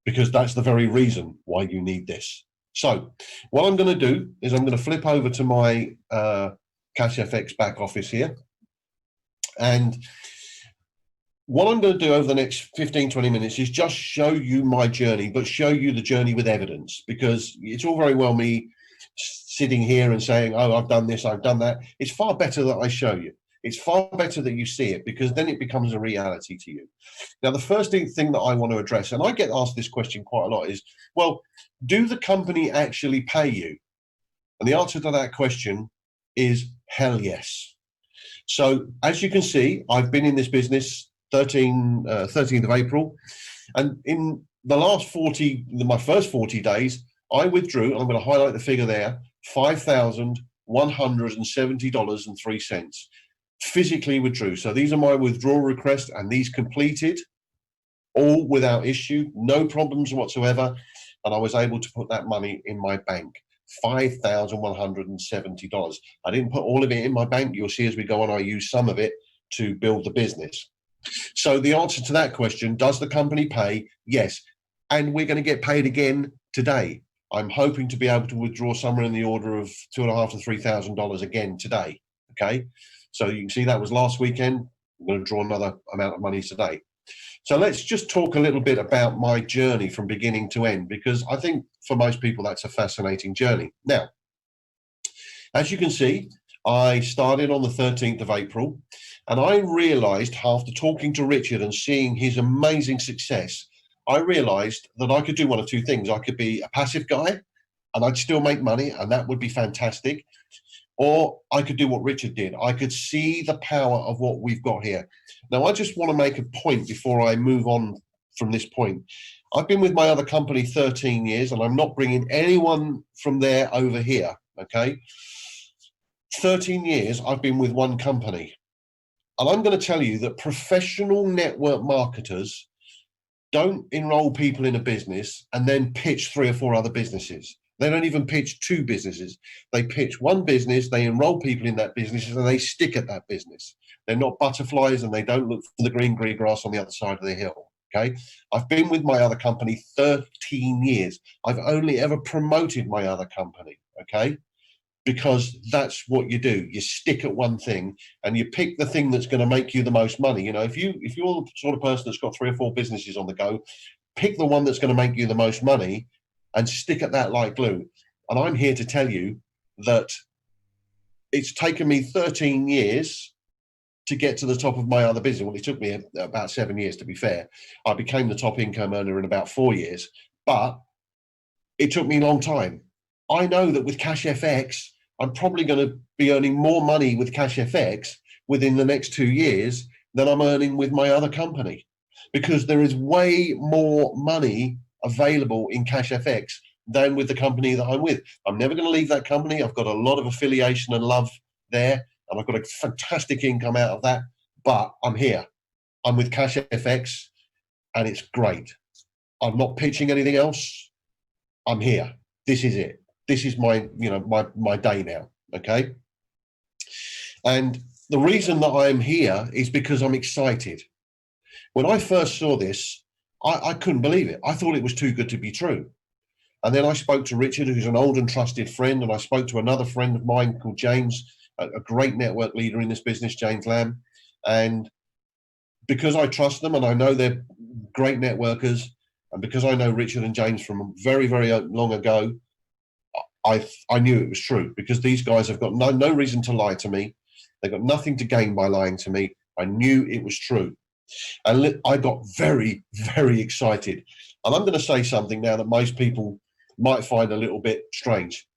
Because that's the very reason why you need this. So what I'm going to do is I'm going to flip over to my CashFX back office here. And what I'm going to do over the next 15, 20 minutes is just show you my journey, but show you the journey with evidence, because it's all very well me sitting here and saying, oh, I've done this, I've done that. It's far better that I show you. It's far better that you see it, because then it becomes a reality to you. Now, the first thing that I want to address, and I get asked this question quite a lot, is, well, do the company actually pay you? And the answer to that question is hell yes. So as you can see, I've been in this business 13th of April, and in the last my first 40 days, I withdrew, and I'm going to highlight the figure there, $5,170.03. Physically withdrew. So these are my withdrawal requests, and these completed all without issue, no problems whatsoever, and I was able to put that money in my bank. $5,170. I didn't put all of it in my bank. You'll see as we go on, I use some of it to build the business. So the answer to that question, does the company pay? Yes. And we're going to get paid again today. I'm hoping to be able to withdraw somewhere in the order of $2,500 to $3,000 again today. Okay. So you can see that was last weekend. I'm going to draw another amount of money today. So let's just talk a little bit about my journey from beginning to end, because I think for most people that's a fascinating journey. Now, as you can see, I started on the 13th of April, and I realized after talking to Richard and seeing his amazing success, I realized that I could do one of two things. I could be a passive guy and I'd still make money, and that would be fantastic. Or I could do what Richard did. I could see the power of what we've got here. Now, I just want to make a point before I move on from this point. I've been with my other company 13 years, and I'm not bringing anyone from there over here, okay? 13 years I've been with one company. And I'm going to tell you that professional network marketers don't enroll people in a business and then pitch 3 or 4 other businesses. They don't even pitch 2 businesses. They pitch one business, they enroll people in that business, and they stick at that business. They're not butterflies, and they don't look for the green grass on the other side of the hill. Okay. I've been with my other company 13 years. I've only ever promoted my other company. Okay. Because that's what you do. You stick at one thing and you pick the thing that's going to make you the most money. You know, if you're the sort of person that's got 3 or 4 businesses on the go, pick the one that's going to make you the most money and stick at that like glue. And I'm here to tell you that it's taken me 13 years to get to the top of my other business. Well, it took me about 7 years, to be fair. I became the top income earner in about 4 years, but it took me a long time. I know that with Cash FX, I'm probably going to be earning more money with Cash FX within the next 2 years than I'm earning with my other company, because there is way more money available in Cash FX than with the company that I'm with. I'm never going to leave that company. I've got a lot of affiliation and love there, and I've got a fantastic income out of that, but I'm here. I'm with Cash FX, and it's great. I'm not pitching anything else. I'm here. This is it. This is my day now. Okay. And the reason that I'm here is because I'm excited. When I first saw this, I couldn't believe it. I thought it was too good to be true. And then I spoke to Richard, who's an old and trusted friend, and I spoke to another friend of mine called James, a great network leader in this business, James Lamb. And because I trust them and I know they're great networkers, and because I know Richard and James from very, very long ago, I knew it was true, because these guys have got no reason to lie to me. They've got nothing to gain by lying to me. I knew it was true. And I got very, very excited. And I'm going to say something now that most people might find a little bit strange.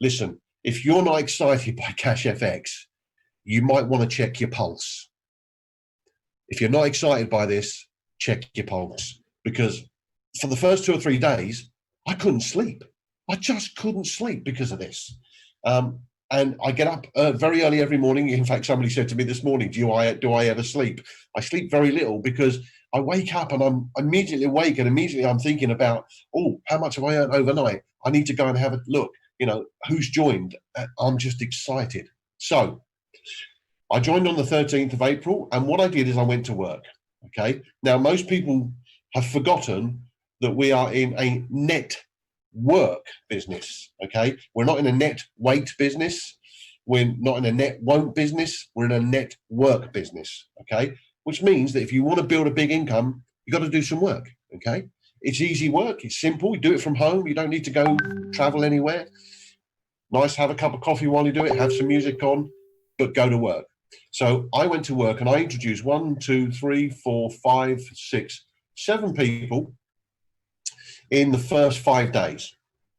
Listen, if you're not excited by Cash FX, you might want to check your pulse. If you're not excited by this, check your pulse. Because for the first 2 or 3 days, I couldn't sleep. I just couldn't sleep because of this. And I get up very early every morning. In fact, somebody said to me this morning, do I ever sleep? I sleep very little, because I wake up and I'm immediately awake, and immediately I'm thinking about, oh, how much have I earned overnight? I need to go and have a look, who's joined. I'm just excited. So I joined on the 13th of April, and what I did is I went to work. Okay. Now, most people have forgotten that we are in a net work business. Okay, we're not in a net weight business, we're not in a net won't business, we're in a net work business. Okay, which means that if you want to build a big income, you got to do some work. Okay, it's easy work, it's simple, you do it from home, you don't need to go travel anywhere. Nice, have a cup of coffee while you do it, have some music on, but go to work. So I went to work and I introduced 1, 2, 3, 4, 5, 6, 7 people in the first 5 days.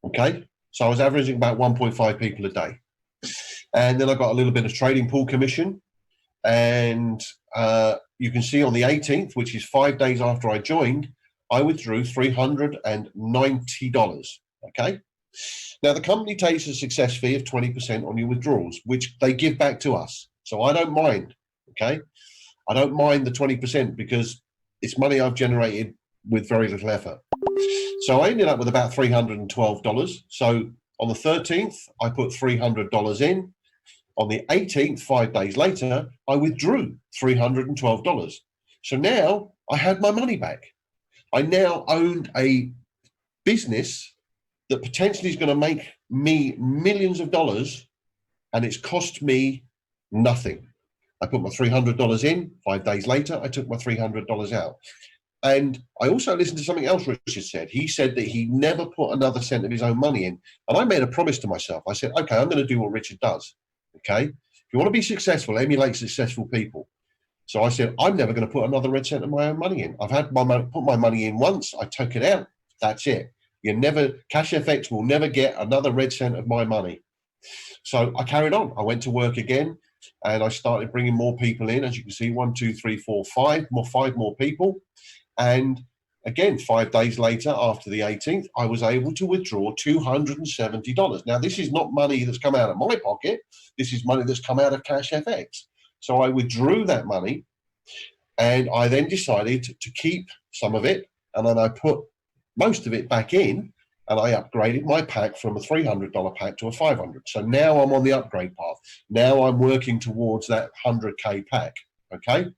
Okay. So I was averaging about 1.5 people a day. And then I got a little bit of trading pool commission. And you can see on the 18th, which is 5 days after I joined, I withdrew $390. Okay. Now, the company takes a success fee of 20% on your withdrawals, which they give back to us. So I don't mind. Okay. I don't mind the 20% because it's money I've generated with very little effort. So I ended up with about $312. So on the 13th, I put $300 in. On the 18th, 5 days later, I withdrew $312. So now I had my money back. I now owned a business that potentially is going to make me millions of dollars, and it's cost me nothing. I put my $300 in. 5 days later, I took my $300 out. And I also listened to something else Richard said. He said that he never put another cent of his own money in. And I made a promise to myself. I said, okay, I'm going to do what Richard does. Okay. If you want to be successful, emulate successful people. So I said, I'm never going to put another red cent of my own money in. I've had put my money in once. I took it out. That's it. Cash FX will never get another red cent of my money. So I carried on. I went to work again and I started bringing more people in. As you can see, 1, 2, 3, 4, 5 more people. And again, 5 days later, after the 18th, I was able to withdraw $270. Now, this is not money that's come out of my pocket. This is money that's come out of Cash FX. So I withdrew that money, and I then decided to keep some of it, and then I put most of it back in, and I upgraded my pack from a $300 pack to a $500. So now I'm on the upgrade path. Now I'm working towards that 100K pack, okay?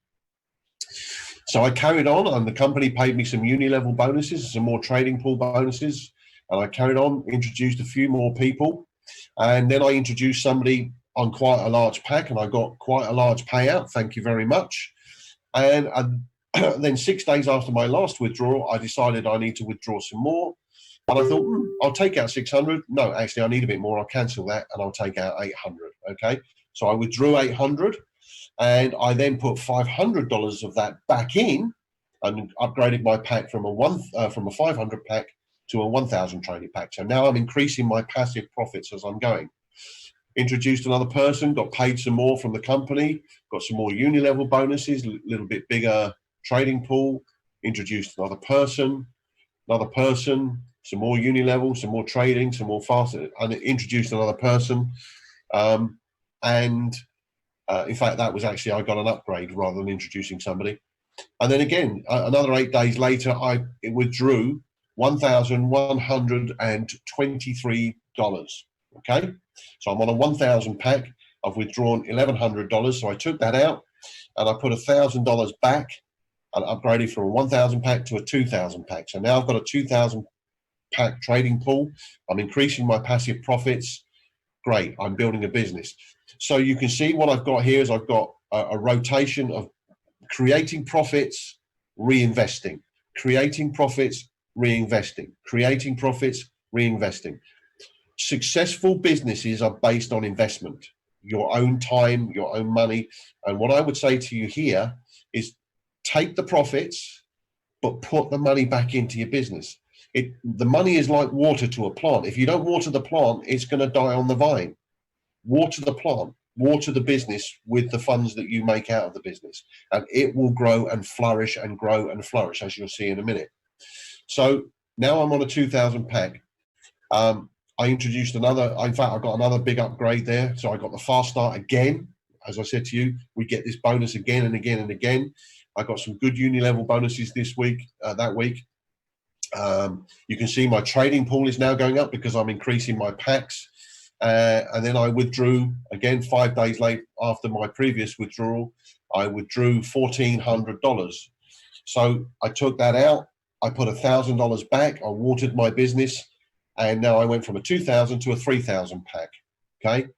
So I carried on, and the company paid me some uni-level bonuses, some more trading pool bonuses, and I carried on, introduced a few more people, and then I introduced somebody on quite a large pack, and I got quite a large payout. Thank you very much. And then 6 days after my last withdrawal, I decided I need to withdraw some more, and I thought, I'll take out 600. No, actually, I need a bit more. I'll cancel that, and I'll take out 800. Okay, so I withdrew 800. And I then put $500 of that back in and upgraded my pack from a 500 pack to a 1,000 trading pack. So now I'm increasing my passive profits as I'm going. Introduced another person, got paid some more from the company, got some more uni-level bonuses, a little bit bigger trading pool. Introduced another person, some more uni-level, some more trading, some more faster, and introduced another person. In fact, that was actually, I got an upgrade rather than introducing somebody. And then again, another 8 days later, I withdrew $1,123. Okay. So I'm on a 1,000 pack. I've withdrawn $1,100. So I took that out and I put $1,000 back and upgraded from a 1,000 pack to a 2,000 pack. So now I've got a 2,000 pack trading pool. I'm increasing my passive profits. Great. I'm building a business. So you can see what I've got here is I've got a rotation of creating profits, reinvesting, creating profits, reinvesting, creating profits, reinvesting. Successful businesses are based on investment, your own time, your own money. And what I would say to you here is take the profits, but put the money back into your business. The money is like water to a plant. If you don't water the plant, it's going to die on the vine. Water the plant, water the business with the funds that you make out of the business, and it will grow and flourish and grow and flourish, as you'll see in a minute. So now I'm on a 2,000 pack. I introduced another, in fact, I got another big upgrade there. So I got the fast start again. As I said to you, we get this bonus again and again and again. I got some good uni level bonuses this week, that week. You can see my trading pool is now going up because I'm increasing my packs. And then I withdrew again 5 days late after my previous withdrawal. I withdrew $1,400. So I took that out. I put $1,000 back. I watered my business, and now I went from a 2,000 to a 3,000 pack. Okay,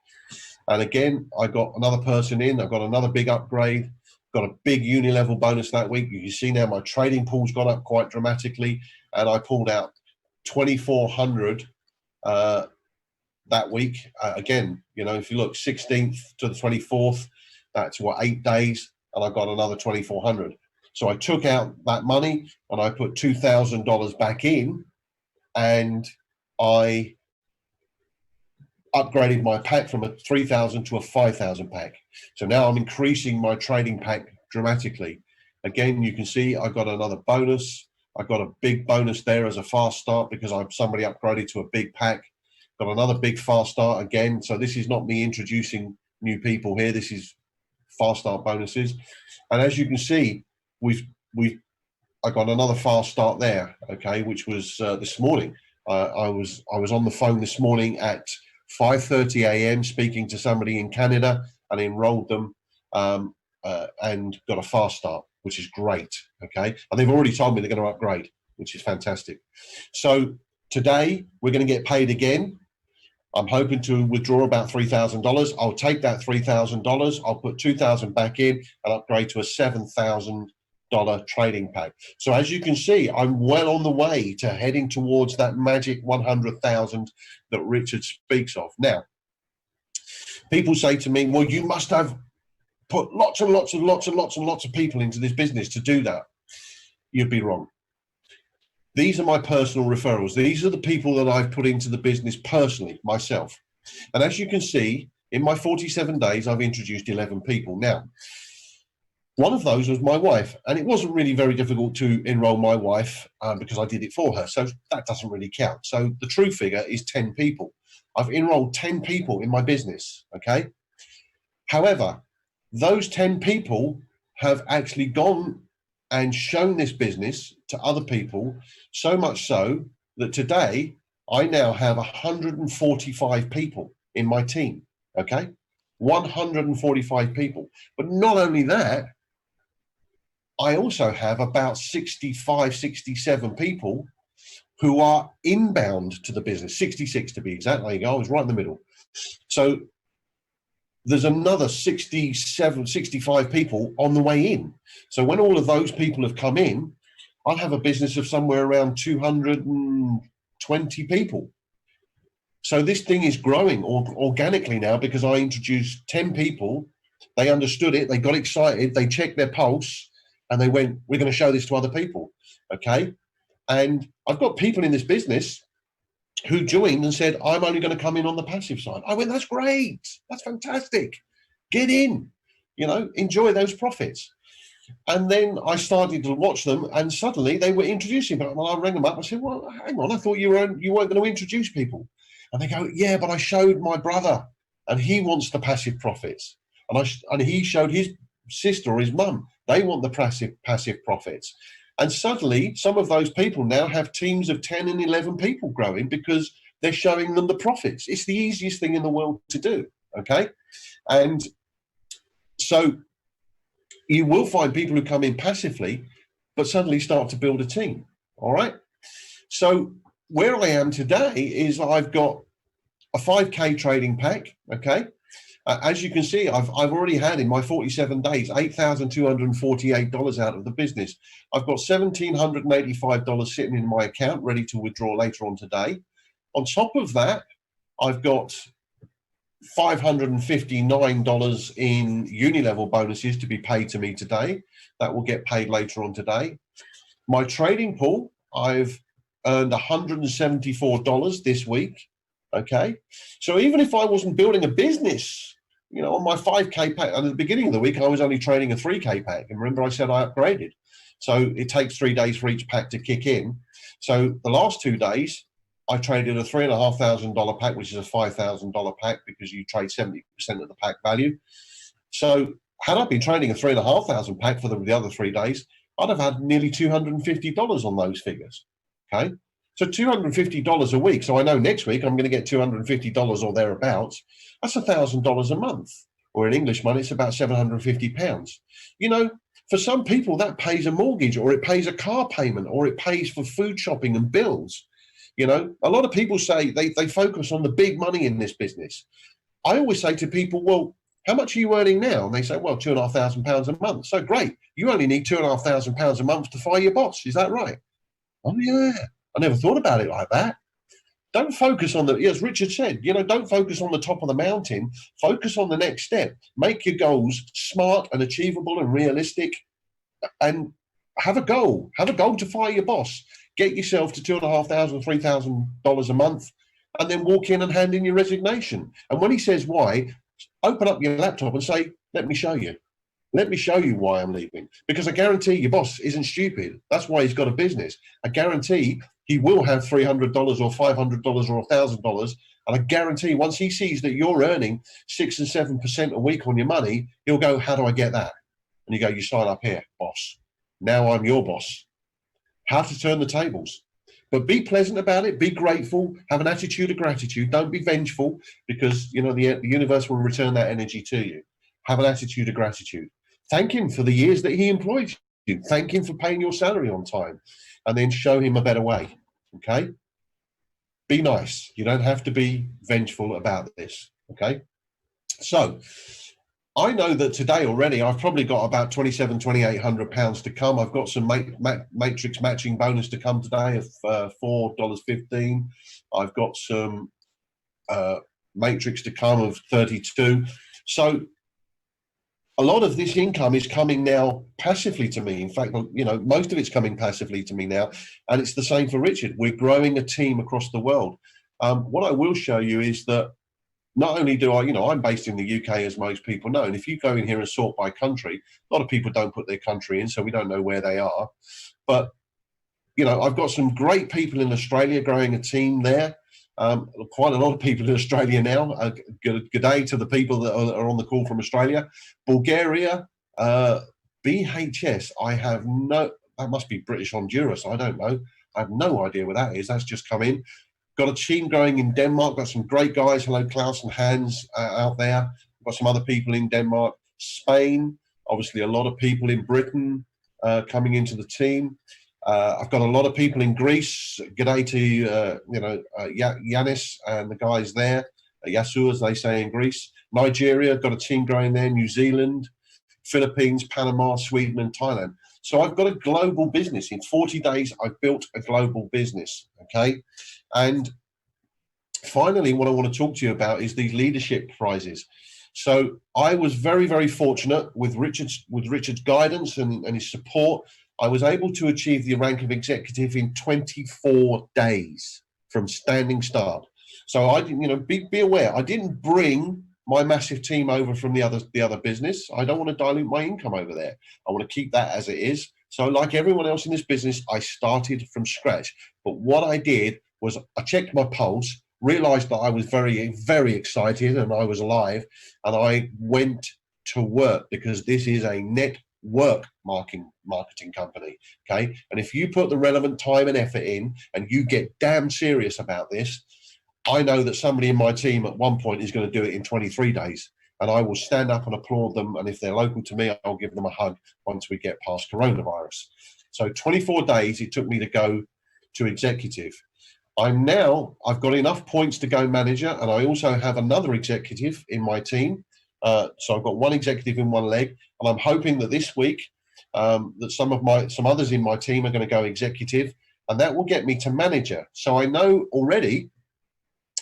and again I got another person in. I've got another big upgrade. Got a big uni level bonus that week. You can see now my trading pool's gone up quite dramatically, and I pulled out 2,400. that week. Again, you know, if you look 16th to the 24th, that's what, 8 days, and I got another 2,400. So I took out that money and I put $2,000 back in, and I upgraded my pack from a 3,000 to a 5,000 pack. So now I'm increasing my trading pack dramatically. Again, you can see I got another bonus. I got a big bonus there as a fast start because somebody upgraded to a big pack. Got another big fast start again. So this is not me introducing new people here. This is fast start bonuses. And as you can see, I got another fast start there. Okay, which was this morning. I was on the phone this morning at 5:30 a.m. speaking to somebody in Canada and enrolled them and got a fast start, which is great. Okay, and they've already told me they're going to upgrade, which is fantastic. So today we're going to get paid again. I'm hoping to withdraw about $3,000. I'll take that $3,000. I'll put $2,000 back in and upgrade to a $7,000 trading pack. So as you can see, I'm well on the way to heading towards that magic 100,000 that Richard speaks of. Now, people say to me, well, you must have put lots and lots and lots and lots and lots of people into this business to do that. You'd be wrong. These are my personal referrals. These are the people that I've put into the business personally, myself. And as you can see, in my 47 days, I've introduced 11 people. Now, one of those was my wife, and it wasn't really very difficult to enroll my wife because I did it for her. So that doesn't really count. So the true figure is 10 people. I've enrolled 10 people in my business, okay? However, those 10 people have actually gone and shown this business to other people, so much so that today I now have 145 people in my team, okay? 145 people. But not only that, I also have about 65, 67 people who are inbound to the business, 66 to be exact. There you go, I was right in the middle. So there's another 67, 65 people on the way in. So when all of those people have come in, I'll have a business of somewhere around 220 people. So this thing is growing organically now because I introduced 10 people. They understood it. They got excited. They checked their pulse and they went, we're going to show this to other people. Okay. And I've got people in this business who joined and said, I'm only going to come in on the passive side. I went, that's great. That's fantastic. Get in, you know, enjoy those profits. And then I started to watch them and suddenly they were introducing people. Well, I rang them up and said, well, hang on, I thought you weren't going to introduce people. And they go, yeah, but I showed my brother and he wants the passive profits. And he showed his sister or his mum. They want the passive profits. And suddenly, some of those people now have teams of 10 and 11 people growing because they're showing them the profits. It's the easiest thing in the world to do, okay? And so you will find people who come in passively, but suddenly start to build a team, all right? So where I am today is I've got a 5K trading pack, okay? As you can see, I've already had in my 47 days, $8,248 out of the business. I've got $1,785 sitting in my account ready to withdraw later on today. On top of that, I've got $559 in uni-level bonuses to be paid to me today. That will get paid later on today. My trading pool, I've earned $174 this week. Okay, so even if I wasn't building a business, you know, on my 5K pack, and at the beginning of the week, I was only trading a 3K pack. And remember, I said I upgraded. So it takes 3 days for each pack to kick in. So the last 2 days, I traded a $3,500 pack, which is a $5,000 pack because you trade 70% of the pack value. So had I been trading a $3,500 pack for the other 3 days, I'd have had nearly $250 on those figures. Okay. So $250 a week. So I know next week I'm going to get $250 or thereabouts. That's $1,000 a month. Or in English money, it's about £750. You know, for some people that pays a mortgage or it pays a car payment or it pays for food shopping and bills. You know, a lot of people say they focus on the big money in this business. I always say to people, well, how much are you earning now? And they say, well, £2,500 a month. So great. You only need £2,500 a month to fire your boss. Is that right? Oh, yeah. I never thought about it like that. Don't focus on the, as Richard said, don't focus on the top of the mountain. Focus on the next step. Make your goals smart and achievable and realistic, and have a goal. Have a goal to fire your boss. Get yourself to $2,500, $3,000 a month, and then walk in and hand in your resignation. And when he says why, open up your laptop and say, let me show you. Let me show you why I'm leaving. Because I guarantee your boss isn't stupid. That's why he's got a business. I guarantee he will have $300 or $500 or $1,000. And I guarantee once he sees that you're earning 6 and 7% a week on your money, he'll go, how do I get that? And you go, you sign up here, boss. Now I'm your boss. How to turn the tables. But be pleasant about it. Be grateful. Have an attitude of gratitude. Don't be vengeful, because the universe will return that energy to you. Have an attitude of gratitude. Thank him for the years that he employed you. Thank him for paying your salary on time, and then show him a better way. Okay? Be nice. You don't have to be vengeful about this. Okay? So I know that today already I've probably got about £2,700 to come. I've got some matrix matching bonus to come today of $4.15. I've got some matrix to come of 32. So a lot of this income is coming now passively to me. In fact, most of it's coming passively to me now, and it's the same for Richard. We're growing a team across the world. What I will show you is that not only do I'm based in the UK, as most people know, and if you go in here and sort by country, a lot of people don't put their country in, so we don't know where they are. But, I've got some great people in Australia growing a team there. Quite a lot of people in Australia now. Good day to the people that are on the call from Australia. Bulgaria, BHS, that must be British Honduras, I don't know. I have no idea where that is. That's just come in. Got a team growing in Denmark. Got some great guys. Hello, Klaus and Hans out there. Got some other people in Denmark. Spain, obviously a lot of people in Britain coming into the team. I've got a lot of people in Greece. G'day to Yanis and the guys there. Yasu, as they say in Greece. Nigeria, got a team growing there. New Zealand, Philippines, Panama, Sweden, and Thailand. So I've got a global business. In 40 days, I've built a global business. Okay. And finally, what I want to talk to you about is these leadership prizes. So I was very, very fortunate with Richard's guidance and his support. I was able to achieve the rank of executive in 24 days from standing start. So I didn't, be aware. I didn't bring my massive team over from the other business. I don't want to dilute my income over there. I want to keep that as it is. So like everyone else in this business, I started from scratch. But what I did was I checked my pulse, realized that I was very, very excited and I was alive, and I went to work, because this is a network marketing company. Okay. And if you put the relevant time and effort in and you get damn serious about this, I know that somebody in my team at one point is going to do it in 23 days, and I will stand up and applaud them. And if they're local to me, I'll give them a hug once we get past coronavirus. So 24 days it took me to go to executive. I've got enough points to go manager, and I also have another executive in my team. So I've got one executive in one leg, and I'm hoping that this week that some others in my team are going to go executive, and that will get me to manager. So I know already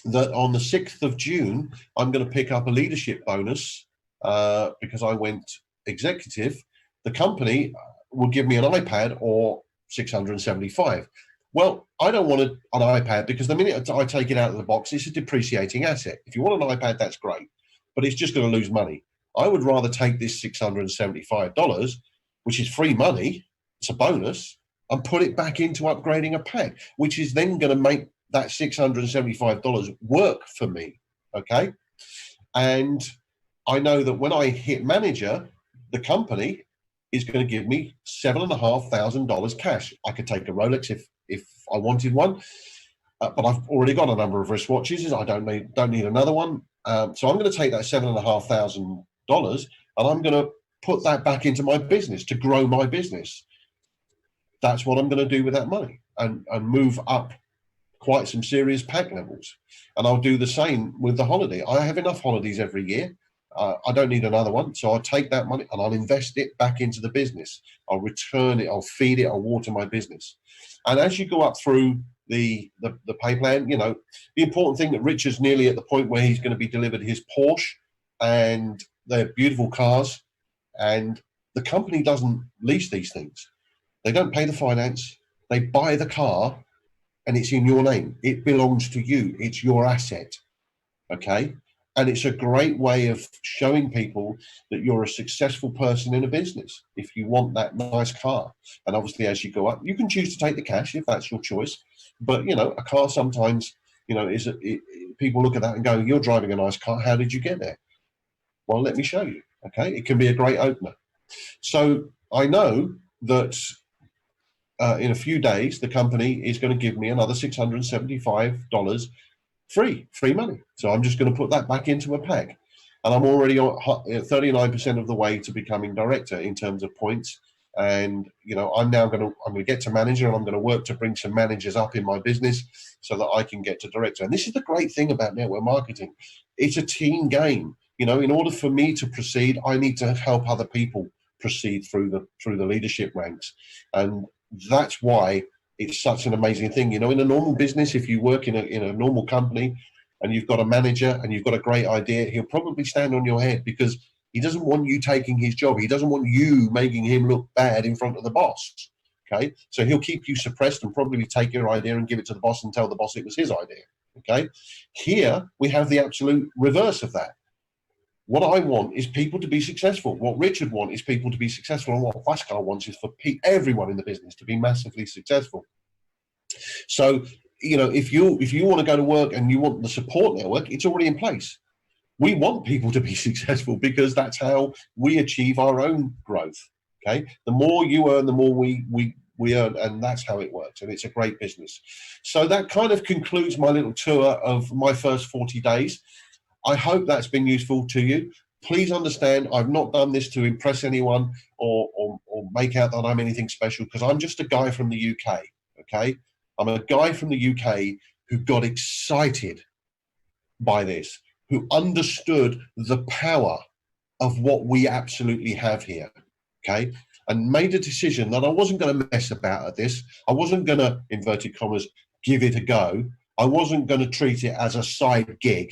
that on the 6th of June, I'm going to pick up a leadership bonus because I went executive. The company will give me an iPad or 675. Well, I don't want an iPad, because the minute I take it out of the box, it's a depreciating asset. If you want an iPad, that's great, but it's just going to lose money. I would rather take this $675, which is free money, it's a bonus, and put it back into upgrading a pack, which is then going to make that $675 work for me. Okay. And I know that when I hit manager, the company is going to give me $7,500 cash. I could take a Rolex if I wanted one, but I've already got a number of wristwatches. I don't need another one. So I'm going to take that $7,500 and I'm going to put that back into my business to grow my business. That's what I'm going to do with that money, and move up quite some serious pack levels. And I'll do the same with the holiday. I have enough holidays every year. I don't need another one. So I'll take that money and I'll invest it back into the business. I'll return it, I'll feed it, I'll water my business. And as you go up through the pay plan. You know, the important thing that Richard's nearly at the point where he's going to be delivered his Porsche, and they're beautiful cars, and the company doesn't lease these things. They don't pay the finance. They buy the car, and it's in your name. It belongs to you. It's your asset. Okay. And it's a great way of showing people that you're a successful person in a business if you want that nice car. And obviously, as you go up, you can choose to take the cash if that's your choice. But, you know, a car sometimes, you know, people look at that and go, you're driving a nice car. How did you get there? Well, let me show you. Okay. It can be a great opener. So I know that in a few days, the company is going to give me another $675 free money. So I'm just going to put that back into a pack. And I'm already on 39% of the way to becoming director in terms of points. And, you know, I'm going to get to manager, and I'm going to work to bring some managers up in my business so that I can get to director. And this is the great thing about network marketing. It's a team game. You know, in order for me to proceed, I need to help other people proceed through the leadership ranks. And that's why it's such an amazing thing. You know, in a normal business, if you work in a normal company and you've got a manager and you've got a great idea, he'll probably stand on your head because he doesn't want you taking his job. He doesn't want you making him look bad in front of the boss. Okay. So he'll keep you suppressed and probably take your idea and give it to the boss and tell the boss it was his idea. Okay. Here we have the absolute reverse of that. What I want is people to be successful. What Richard wants is people to be successful. And what Huascar wants is for everyone in the business to be massively successful. So, you know, if you want to go to work and you want the support network, it's already in place. We want people to be successful because that's how we achieve our own growth. Okay. The more you earn, the more we earn, and that's how it works. And it's a great business. So that kind of concludes my little tour of my first 40 days. I hope that's been useful to you. Please understand, I've not done this to impress anyone or make out that I'm anything special, because I'm just a guy from the UK, okay? I'm a guy from the UK who got excited by this, who understood the power of what we absolutely have here, okay? And made a decision that I wasn't going to mess about at this. I wasn't going to, inverted commas, give it a go. I wasn't going to treat it as a side gig.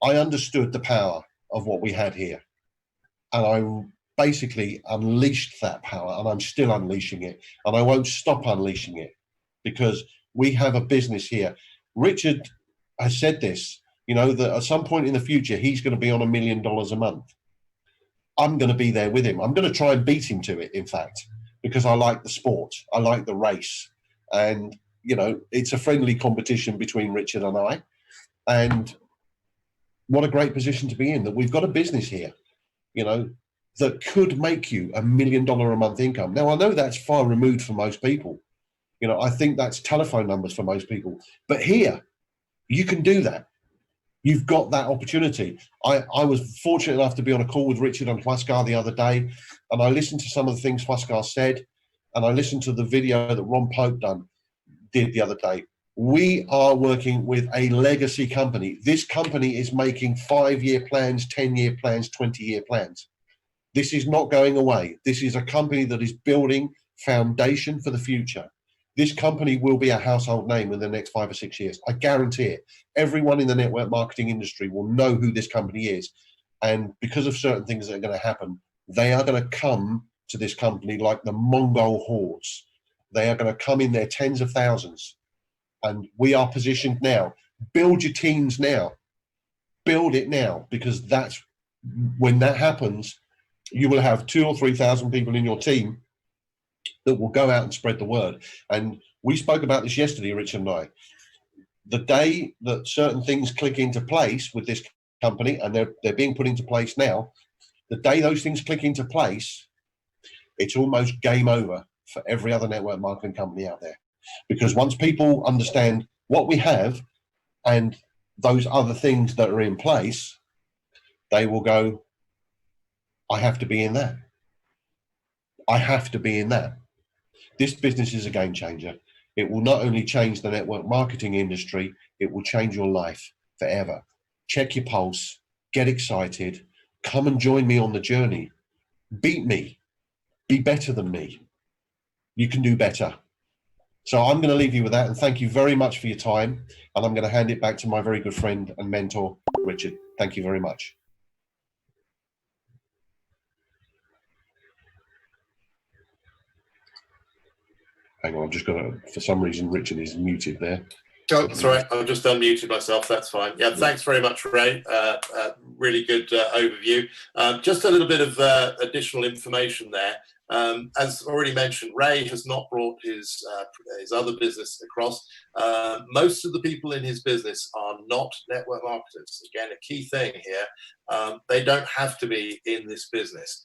I understood the power of what we had here, and I basically unleashed that power, and I'm still unleashing it, and I won't stop unleashing it because we have a business here. Richard has said this, you know, that at some point in the future, he's going to be on $1 million a month. I'm going to be there with him. I'm going to try and beat him to it, in fact, because I like the sport. I like the race. And, you know, it's a friendly competition between Richard and I. And what a great position to be in, that we've got a business here, you know, that could make you $1 million a month income. Now, I know that's far removed for most people. You know, I think that's telephone numbers for most people. But here, you can do that. You've got that opportunity. I was fortunate enough to be on a call with Richard and Huascar the other day, and I listened to some of the things Huascar said, and I listened to the video that Ron Pope did the other day. We are working with a legacy company. This company is making 5-year plans, 10-year plans, 20-year plans. This is not going away. This is a company that is building foundation for the future. This company will be a household name in the next 5 or 6 years. I guarantee it. Everyone in the network marketing industry will know who this company is. And because of certain things that are going to happen, they are going to come to this company like the Mongol hordes. They are going to come in their tens of thousands. And we are positioned now. Build your teams now. Build it now, because that's when that happens, you will have 2,000 or 3,000 people in your team that will go out and spread the word. And we spoke about this yesterday, Richard and I. The day that certain things click into place with this company, and they're being put into place now, the day those things click into place, it's almost game over for every other network marketing company out there. Because once people understand what we have and those other things that are in place, they will go, I have to be in that. I have to be in that. This business is a game changer. It will not only change the network marketing industry, it will change your life forever. Check your pulse, get excited, come and join me on the journey. Beat me, be better than me. You can do better. So I'm going to leave you with that, and thank you very much for your time. And I'm going to hand it back to my very good friend and mentor, Richard. Thank you very much. Hang on, I'm just going to, for some reason, Richard is muted there. Oh, that's right. I've just unmuted myself. That's fine. Yeah, thanks very much, Ray. Really good overview. Just a little bit of additional information there. As already mentioned, Ray has not brought his other business across. Most of the people in his business are not network marketers. Again, a key thing here. They don't have to be in this business.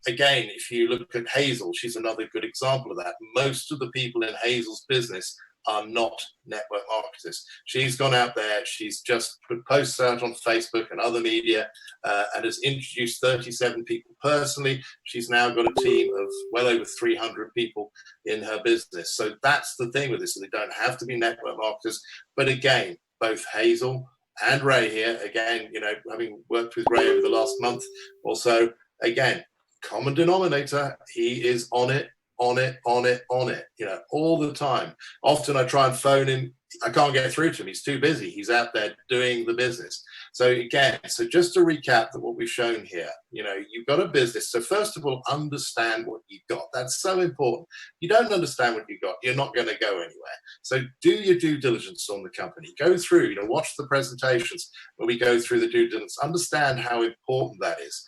Again, if you look at Hazel, she's another good example of that. Most of the people in Hazel's business are not network marketers. She's gone out there, she's just put posts out on Facebook and other media and has introduced 37 people personally. She's now got a team of well over 300 people in her business. So that's the thing with this, so they don't have to be network marketers. But again, both Hazel and Ray here, again, you know, having worked with Ray over the last month or so, again, common denominator, he is on it, you know, all the time. Often I try and phone him, I can't get through to him. He's too busy. He's out there doing the business. So again, so just to recap that what we've shown here, you know, you've got a business. So first of all, understand what you've got. That's so important. You don't understand what you've got, you're not going to go anywhere. So do your due diligence on the company. Go through, you know, watch the presentations when we go through the due diligence. Understand how important that is.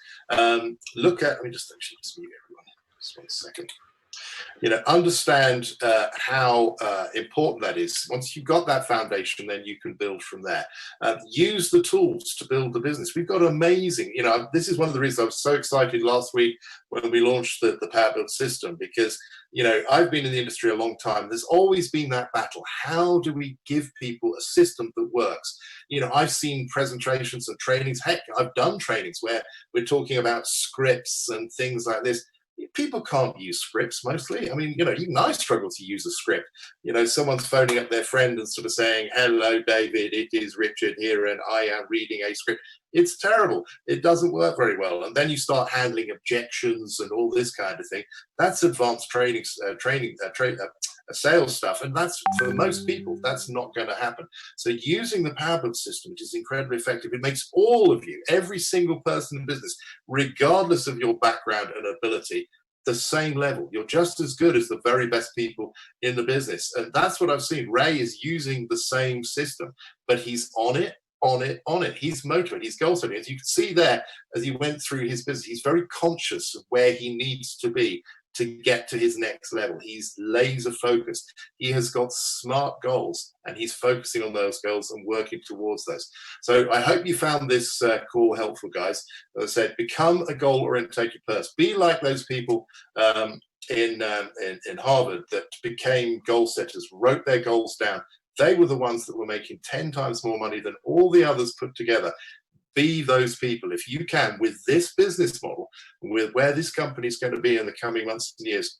Look at, let me just actually just mute everyone. Just 1 second. You know, understand how important that is. Once you've got that foundation, then you can build from there. Use the tools to build the business. We've got amazing, you know, this is one of the reasons I was so excited last week when we launched the Power Build system, because, you know, I've been in the industry a long time. There's always been that battle. How do we give people a system that works? You know, I've seen presentations and trainings. Heck, I've done trainings where we're talking about scripts and things like this. People can't use scripts mostly. I mean, you know, even I struggle to use a script. You know, someone's phoning up their friend and sort of saying, hello, David, it is Richard here, and I am reading a script. It's terrible. It doesn't work very well. And then you start handling objections and all this kind of thing. That's advanced sales stuff. And that's, for most people, that's not going to happen. So using the Power Build system, which is incredibly effective, it makes all of you, every single person in business, regardless of your background and ability, the same level. You're just as good as the very best people in the business. And that's what I've seen. Ray is using the same system, but he's on it. He's motivated, he's goal setting. As you can see there, as he went through his business, he's very conscious of where he needs to be to get to his next level. He's laser focused. He has got smart goals and he's focusing on those goals and working towards those. So I hope you found this call helpful, guys. As I said, become a goal-oriented person. Be like those people in Harvard that became goal setters, wrote their goals down. They were the ones that were making 10 times more money than all the others put together. Be those people if you can, with this business model, with where this company is going to be in the coming months and years.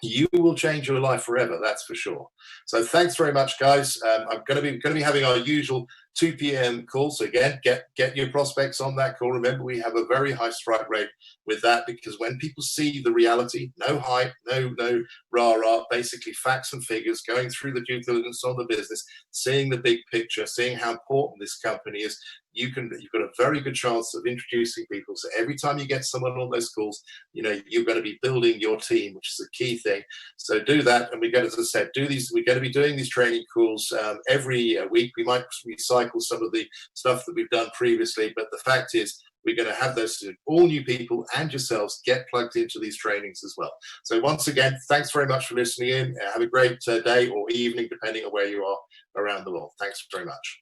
You will change your life forever, that's for sure. So thanks very much, guys. I'm going to be having our usual 2 p.m. call. So again, get your prospects on that call. Remember, we have a very high strike rate with that, because when people see the reality, no hype, no rah-rah, basically facts and figures, going through the due diligence on the business, seeing the big picture, seeing how important this company is, you've got a very good chance of introducing people. So every time you get someone on those calls, you know, you're going to be building your team, which is a key thing. So do that. And we're going to, as I said, we're going to be doing these training calls every week. We might recycle some of the stuff that we've done previously, but the fact is, we're going to have those, all new people and yourselves get plugged into these trainings as well. So once again, thanks very much for listening in. Have a great day or evening, depending on where you are around the world. Thanks very much.